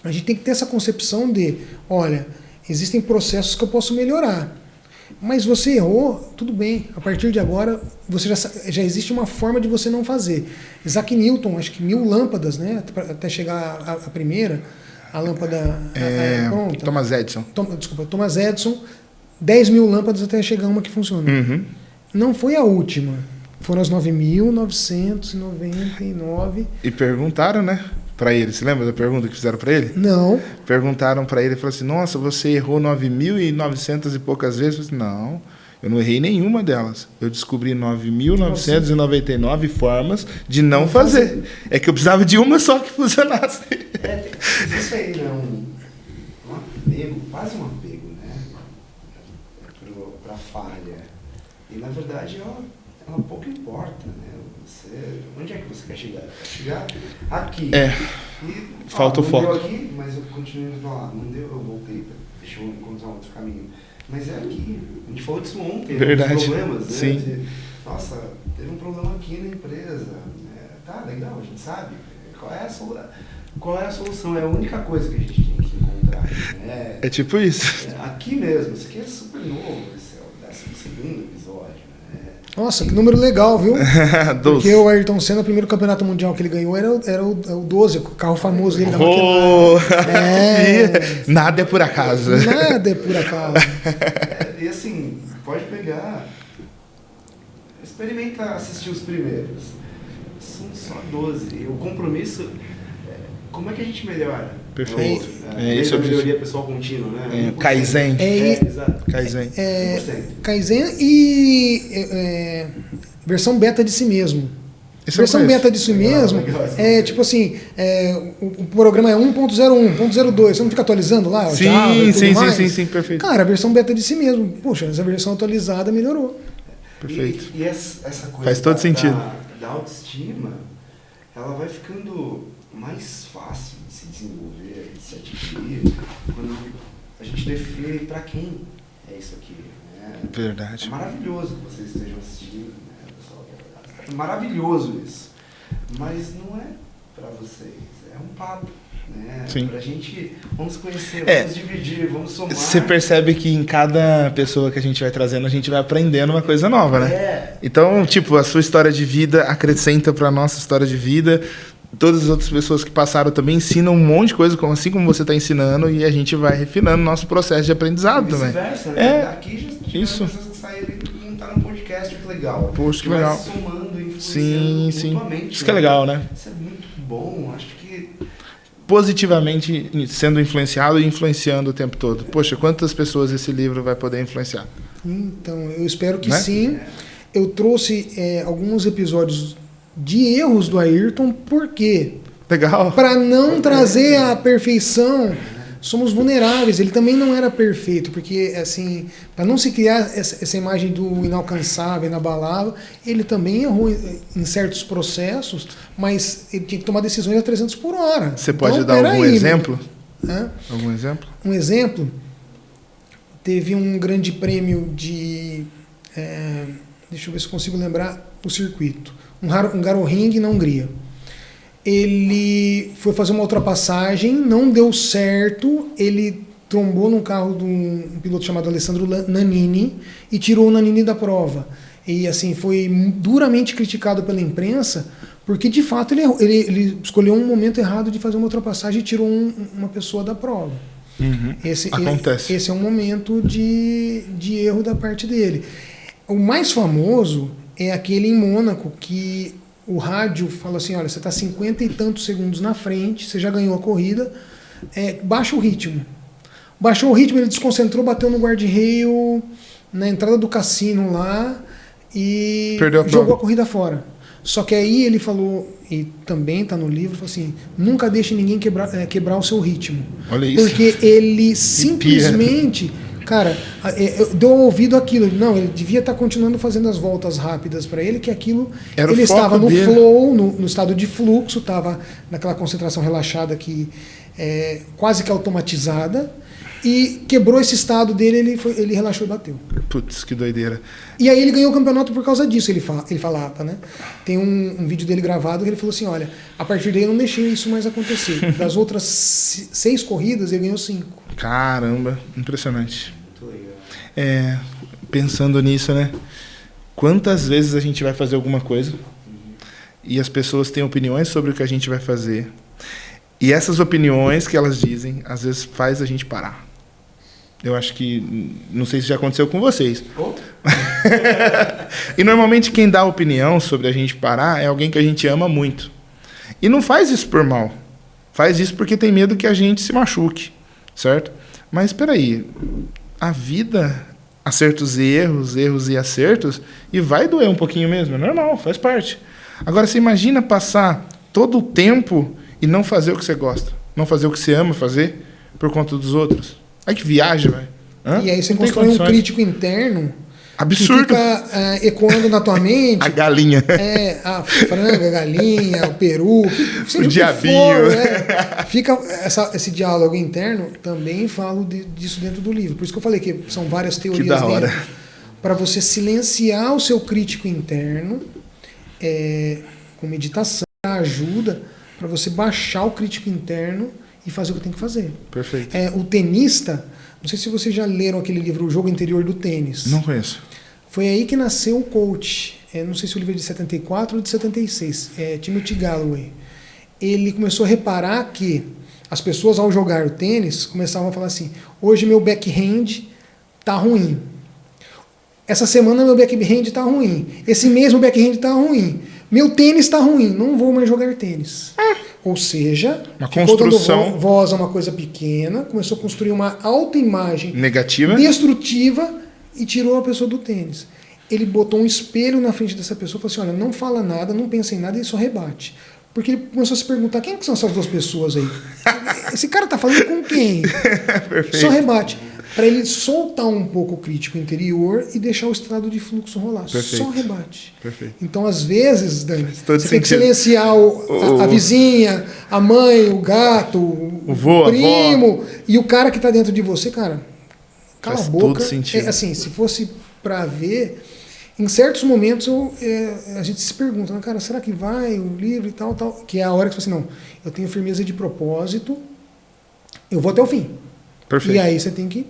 A gente tem que ter essa concepção de, olha, existem processos que eu posso melhorar. Mas você errou, tudo bem. A partir de agora, você já existe uma forma de você não fazer. Isaac Newton, acho que 1000 lâmpadas, né? Até chegar a primeira, a lâmpada pronta. Thomas Edison. Thomas Edison, 10.000 lâmpadas até chegar uma que funciona. Uhum. Não foi a última. Foram as 9.999. E perguntaram, né? Pra ele, você lembra da pergunta que fizeram pra ele? Não. Perguntaram pra ele, falaram assim, nossa, você errou 9.900 e poucas vezes? Eu falei, não, eu não errei nenhuma delas. Eu descobri 9.999 formas de não fazer. É que eu precisava de uma só que funcionasse. Isso aí, né? Um apego, quase um apego, né? Pra falha. E, na verdade, ela pouco importa, né? Onde é que você quer chegar? Quer chegar aqui. E, falta o foco. Não deu aqui, mas eu continuo a falar. Não deu, eu voltei. Deixa eu encontrar outro caminho. Mas é aqui. A gente falou disso ontem. Verdade. Dos problemas, né? Sim. Nossa, teve um problema aqui na empresa. Tá, legal, a gente sabe. Qual é a solução? É a única coisa que a gente tem que encontrar. Né? É tipo isso. Aqui mesmo. Isso aqui é super novo. Esse é o 12º episódio. Nossa, que número legal, viu? 12. Porque o Ayrton Senna, o primeiro campeonato mundial que ele ganhou era o 12, o carro famoso dele da McLaren. Nada é por acaso. Nada é por acaso. E assim, pode pegar, experimenta assistir os primeiros. São só 12. E o compromisso, como é que a gente melhora? Perfeito. Isso é a melhoria pessoal contínua, né? Kaizen. Exato. Kaizen. Kaizen e versão beta de si mesmo. Versão beta de si mesmo é tipo assim, o programa é 1.01, 1.02, você não fica atualizando lá? Sim, perfeito. Cara, a versão beta de si mesmo. Poxa, essa versão atualizada melhorou. Perfeito. E essa coisa faz todo sentido. Da autoestima, ela vai ficando mais fácil de se desenvolver, de se adquirir, quando a gente define para quem é isso aqui. Né? Verdade. É maravilhoso que vocês estejam assistindo, né, pessoal? É maravilhoso isso. Mas não é para vocês, é um papo. Né? Sim. Pra gente, vamos conhecer, vamos dividir, vamos somar. Você percebe que em cada pessoa que a gente vai trazendo, a gente vai aprendendo uma coisa nova, né? Então, tipo, a sua história de vida acrescenta pra nossa história de vida. Todas as outras pessoas que passaram também ensinam um monte de coisa, assim como você está ensinando, e a gente vai refinando o nosso processo de aprendizado também. Né? Daqui já isso. Pessoas que saíram e montaram um podcast, que legal. Poxa, que legal. Somando, influenciando mutuamente. Isso que é legal, né? Isso é muito bom, acho que positivamente sendo influenciado e influenciando o tempo todo. Poxa, quantas pessoas esse livro vai poder influenciar? Então, eu espero que sim. Eu trouxe alguns episódios de erros do Ayrton, por quê? Legal. Para não trazer a perfeição, somos vulneráveis. Ele também não era perfeito, porque assim, para não se criar essa imagem do inalcançável, inabalável, ele também errou em certos processos, mas ele tinha que tomar decisões a 300 por hora. Você pode dar algum exemplo? Algum exemplo? Um exemplo, teve um grande prêmio de... deixa eu ver se consigo lembrar o circuito. Um Garoring na Hungria. Ele foi fazer uma ultrapassagem, não deu certo, ele trombou num carro de um piloto chamado Alessandro Nannini e tirou o Nannini da prova. E assim, foi duramente criticado pela imprensa, porque de fato ele escolheu um momento errado de fazer uma ultrapassagem e tirou uma pessoa da prova. Uhum. Acontece. Esse é um momento de erro da parte dele. O mais famoso é aquele em Mônaco, que o rádio fala assim, olha, você está 50 e tantos segundos na frente, você já ganhou a corrida, baixa o ritmo. Baixou o ritmo, ele desconcentrou, bateu no guardrail, na entrada do cassino lá, e jogou a corrida fora. Só que aí ele falou, e também está no livro, falou assim, nunca deixe ninguém quebrar o seu ritmo. Olha isso. Porque ele simplesmente... Cara, deu ouvido aquilo. Não, ele devia estar continuando fazendo as voltas rápidas para ele, que aquilo... Ele estava no flow, no estado de fluxo, estava naquela concentração relaxada que quase que automatizada. e quebrou esse estado dele, ele relaxou e bateu. Putz, que doideira. E aí ele ganhou o campeonato por causa disso, ele falava, né? Tem um vídeo dele gravado que ele falou assim, olha, a partir daí eu não deixei isso mais acontecer. Das outras 6 corridas, ele ganhou 5. Caramba, impressionante. Muito legal. Pensando nisso, né? Quantas vezes a gente vai fazer alguma coisa e as pessoas têm opiniões sobre o que a gente vai fazer. E essas opiniões que elas dizem, às vezes faz a gente parar. Eu acho que, não sei se já aconteceu com vocês. E normalmente quem dá opinião sobre a gente parar é alguém que a gente ama muito. E não faz isso por mal. Faz isso porque tem medo que a gente se machuque, certo? Mas espera aí, a vida, acertos e erros e acertos, e vai doer um pouquinho mesmo, é normal, faz parte. Agora, você imagina passar todo o tempo e não fazer o que você gosta, não fazer o que você ama fazer por conta dos outros. Aí que viagem, velho. E aí você constrói um crítico interno absurdo. Que fica ecoando na tua mente. A galinha. A franga, a galinha, o peru, o diabinho. Fica esse diálogo interno, também falo disso dentro do livro. Por isso que eu falei que são várias teorias que da hora. Para você silenciar o seu crítico interno, com meditação, ajuda para você baixar o crítico interno e fazer o que tem que fazer. Perfeito. O tenista, não sei se vocês já leram aquele livro, O Jogo Interior do Tênis. Não conheço. Foi aí que nasceu o coach. Não sei se o livro é de 74 ou de 76. Timothy Galloway. Ele começou a reparar que as pessoas, ao jogar o tênis, começavam a falar assim, hoje meu backhand tá ruim. Essa semana meu backhand tá ruim. Esse mês meu backhand tá ruim. Meu tênis tá ruim. Não vou mais jogar tênis. Ou seja, uma construção, dando voz a uma coisa pequena, começou a construir uma autoimagem negativa, destrutiva e tirou a pessoa do tênis. Ele botou um espelho na frente dessa pessoa e falou assim, olha, não fala nada, não pensa em nada e só rebate. Porque ele começou a se perguntar, quem que são essas 2 pessoas aí? Esse cara tá falando com quem? Só rebate. Para ele soltar um pouco o crítico interior e deixar o estado de fluxo rolar. Perfeito. Só rebate. Perfeito. Então, às vezes, Dani, você tem que sentido. silenciar a vizinha, a mãe, o gato, o primo, e o cara que está dentro de você, cara, cala a boca. Todo sentido. Assim, se fosse para ver, em certos momentos a gente se pergunta, cara, será que vai o livro e tal, tal? Que é a hora que você fala assim, não, eu tenho firmeza de propósito, eu vou até o fim. Perfeito. E aí você tem que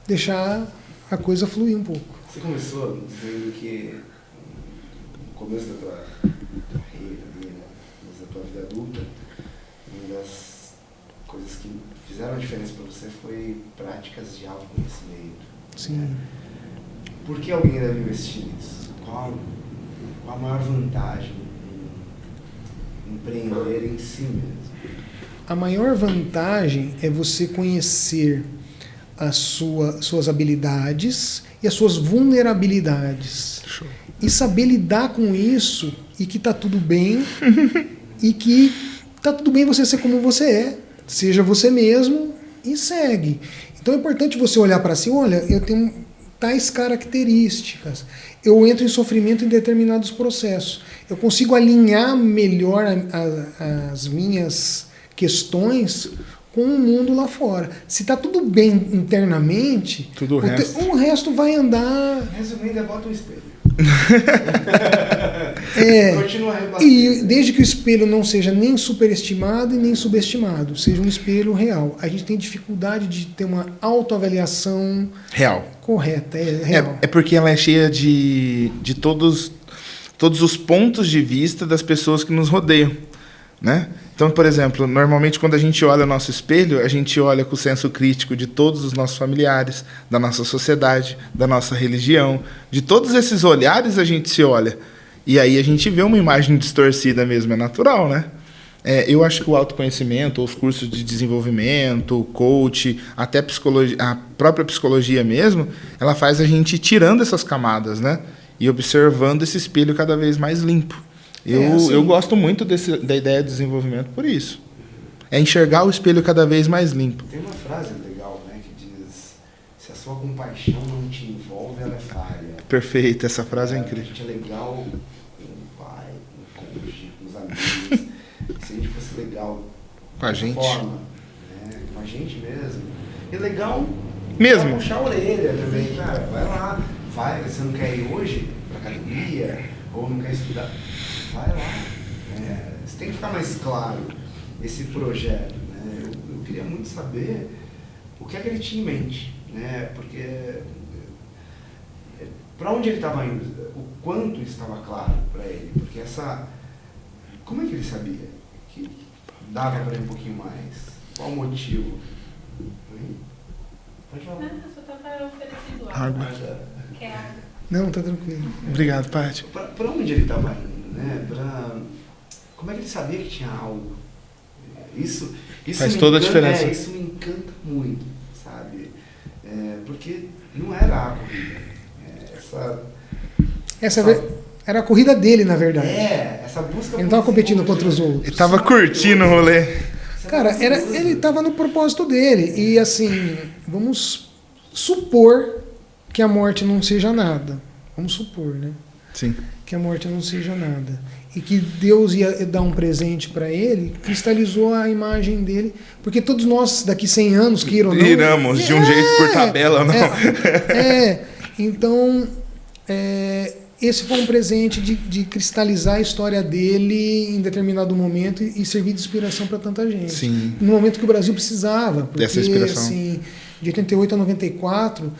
deixar a coisa fluir um pouco. Você começou dizendo que no começo da tua carreira, da tua vida adulta, uma das coisas que fizeram a diferença para você foi práticas de autoconhecimento. Sim. Né? Por que alguém deve investir nisso? Qual a maior vantagem em empreender em si mesmo? A maior vantagem é você conhecer as suas habilidades e as suas vulnerabilidades. Show. E saber lidar com isso e que tá tudo bem e que tá tudo bem você ser como você é. Seja você mesmo e segue. Então é importante você olhar para si, olha, eu tenho tais características. Eu entro em sofrimento em determinados processos. Eu consigo alinhar melhor as minhas questões com o mundo lá fora. Se está tudo bem internamente, o resto vai andar. Resumindo, bota um espelho. Continua rebatendo. E desde que o espelho não seja nem superestimado e nem subestimado, seja um espelho real. A gente tem dificuldade de ter uma autoavaliação real. Correta, real. É porque ela é cheia de todos os pontos de vista das pessoas que nos rodeiam, né? Então, por exemplo, normalmente quando a gente olha o nosso espelho, a gente olha com o senso crítico de todos os nossos familiares, da nossa sociedade, da nossa religião. De todos esses olhares a gente se olha. E aí a gente vê uma imagem distorcida mesmo, é natural, né? Eu acho que o autoconhecimento, os cursos de desenvolvimento, o coach, até a própria psicologia mesmo, ela faz a gente ir tirando essas camadas, né? E observando esse espelho cada vez mais limpo. Eu gosto muito da ideia de desenvolvimento por isso. É enxergar o espelho cada vez mais limpo. Tem uma frase legal, né, que diz: se a sua compaixão não te envolve, ela é falha. Perfeito, essa frase é incrível. A gente é legal com o pai, com o cônjuge, com os amigos. Se a gente fosse legal com a gente, forma, né, com a gente mesmo. é legal Mesmo. pra puxar a orelha também, cara. Vai lá. Vai, você não quer ir hoje pra academia? Ou não quer estudar? Vai lá. Você tem que ficar mais claro esse projeto, né? Eu queria muito saber o que é que ele tinha em mente, né? Porque para onde ele estava indo, o quanto estava claro para ele, porque como é que ele sabia que dava para ir um pouquinho mais? Qual o motivo? Pode falar. Eu só estava oferecendo Água. Quer água? Não, tá tranquilo. Obrigado, Paty. Para onde ele estava indo, né? Como é que ele sabia que tinha algo? Isso Faz toda a diferença. Isso me encanta muito, sabe? Porque não era a corrida. Era a corrida dele, na verdade. Essa busca. Ele não estava competindo contra os outros. Ele tava curtindo o rolê. Cara, ele estava no propósito dele. E assim, vamos supor que a morte não seja nada. Vamos supor, né? Sim. Que a morte não seja nada. E que Deus ia dar um presente para ele, cristalizou a imagem dele. Porque todos nós, daqui 100 anos, queiram ou não... Iramos, de um jeito por tabela, não. Então, esse foi um presente de cristalizar a história dele em determinado momento e servir de inspiração para tanta gente. Sim. No momento que o Brasil precisava. Porque, dessa inspiração. Assim, de 88 a 94,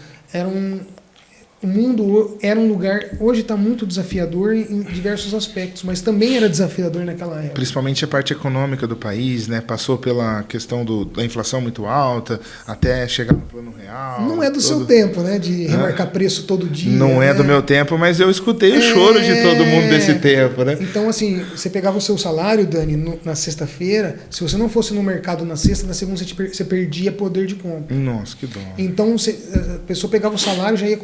o mundo era um lugar... Hoje está muito desafiador em diversos aspectos, mas também era desafiador naquela época. Principalmente a parte econômica do país, né? Passou pela questão da inflação muito alta, até chegar no plano real. Não é do seu tempo, né? De remarcar preço todo dia. Não é do meu tempo, mas eu escutei o choro de todo mundo desse tempo, né? Então, assim, você pegava o seu salário, Dani, na sexta-feira, se você não fosse no mercado na sexta, na segunda você perdia poder de compra. Nossa, que dó. Então, a pessoa pegava o salário e já ia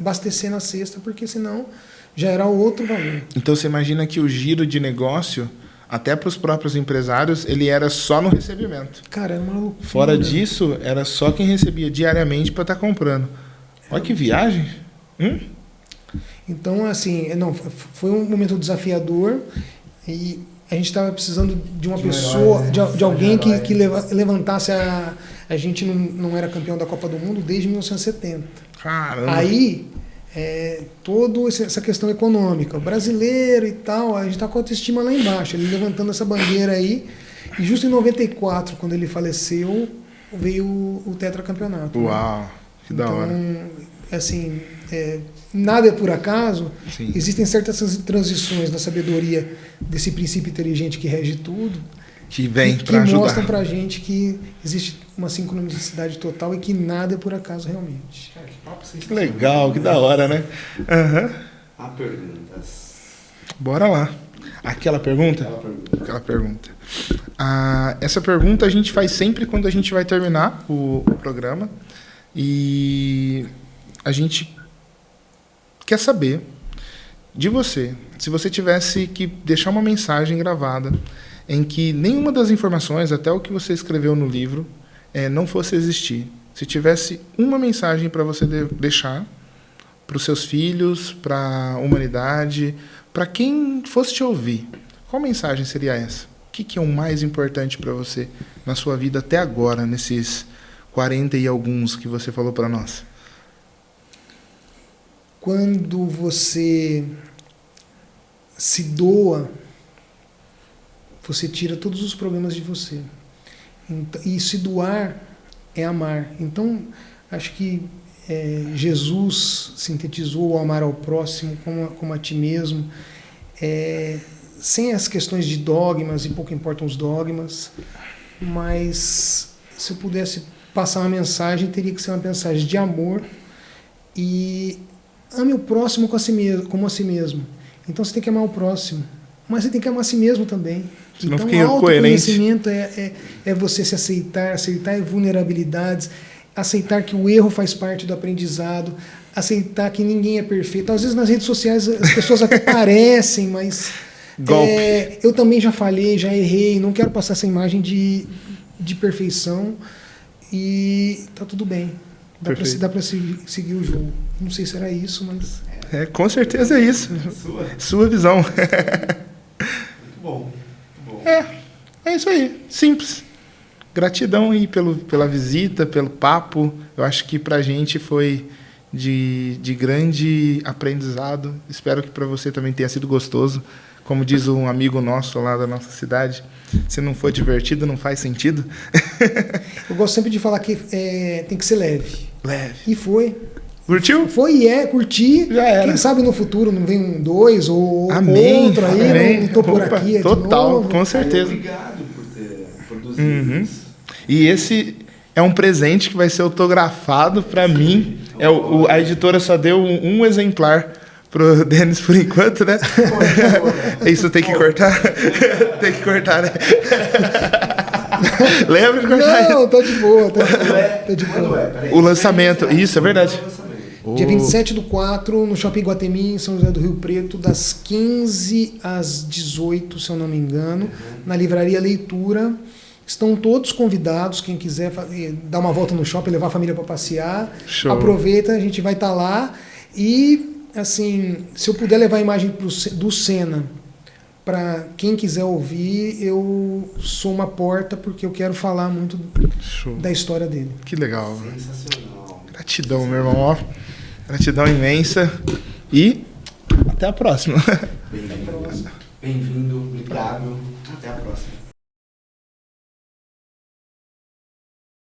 abastecer na sexta, porque senão já era outro valor. Então você imagina que o giro de negócio, até para os próprios empresários, ele era só no recebimento. Cara, era uma loucura. Fora disso, era só quem recebia diariamente para estar comprando. Olha que viagem. Então, assim, foi um momento desafiador e a gente estava precisando de uma pessoa, de alguém que levantasse a gente não era campeão da Copa do Mundo desde 1970. Caramba. Aí, toda essa questão econômica, o brasileiro e tal, a gente está com a autoestima lá embaixo, ele levantando essa bandeira aí, e justo em 94, quando ele faleceu, veio o tetracampeonato. Uau, que da hora. Então, assim, nada é por acaso. Sim. Existem certas transições na sabedoria desse princípio inteligente que rege tudo, Que vem que para ajudar. mostram pra gente que existe uma sincronicidade total e que nada é por acaso realmente. Cara, que papo Que legal, que da hora, né? Há perguntas. Bora lá. Aquela pergunta? Aquela pergunta. Essa pergunta a gente faz sempre quando a gente vai terminar o programa. E a gente quer saber de você, se você tivesse que deixar uma mensagem gravada em que nenhuma das informações, até o que você escreveu no livro, não fosse existir. Se tivesse uma mensagem para você deixar para os seus filhos, para a humanidade, para quem fosse te ouvir, qual mensagem seria essa? O que é o mais importante para você na sua vida até agora, nesses 40 e alguns que você falou para nós? Quando você se doa, você tira todos os problemas de você. E se doar é amar. Então, acho que Jesus sintetizou o amar ao próximo como a ti mesmo, sem as questões de dogmas, e pouco importam os dogmas, mas se eu pudesse passar uma mensagem, teria que ser uma mensagem de amor e ame o próximo como a si mesmo. Então você tem que amar o próximo, mas você tem que amar a si mesmo também. Senão então fica o incoerente. autoconhecimento é você se aceitar vulnerabilidades, aceitar que o erro faz parte do aprendizado, aceitar que ninguém é perfeito. Às vezes nas redes sociais as pessoas até parecem, mas eu também já falhei, já errei, não quero passar essa imagem de perfeição e tá tudo bem. Dá para seguir o jogo. Não sei se era isso, mas... com certeza é isso. Sua visão. Muito bom. É isso aí. Simples. gratidão aí pela visita, pelo papo. Eu acho que pra gente foi de grande aprendizado. Espero que para você também tenha sido gostoso. Como diz um amigo nosso lá da nossa cidade, se não for divertido, não faz sentido. Eu gosto sempre de falar que tem que ser leve. Leve. E foi. Curtiu? Foi e curti. Já era. Quem sabe no futuro não vem um 2 ou Amém, outro aí, amém. não tô por Opa, aqui. total, de novo. com certeza. Obrigado por ter produzido isso. E esse é um presente que vai ser autografado para mim. A editora só deu um exemplar pro Denis por enquanto, né? Isso tem que cortar? Tem que cortar, né? Lembra de cortar Não, isso? tô de boa, tô de boa. O lançamento, isso é verdade. Dia 27/4, no Shopping Guatemi, em São José do Rio Preto, das 15 às 18, se eu não me engano, na Livraria Leitura. Estão todos convidados, quem quiser dar uma volta no shopping, levar a família para passear. Show. Aproveita, a gente vai estar lá. E, assim, se eu puder levar a imagem do Senna para quem quiser ouvir, eu sou uma porta, porque eu quero falar muito Show. da história dele. Que legal. Sensacional. Gratidão, meu irmão. Ó, gratidão imensa. E até a próxima. Bem-vindo. Bem-vindo. Obrigado. Até a próxima.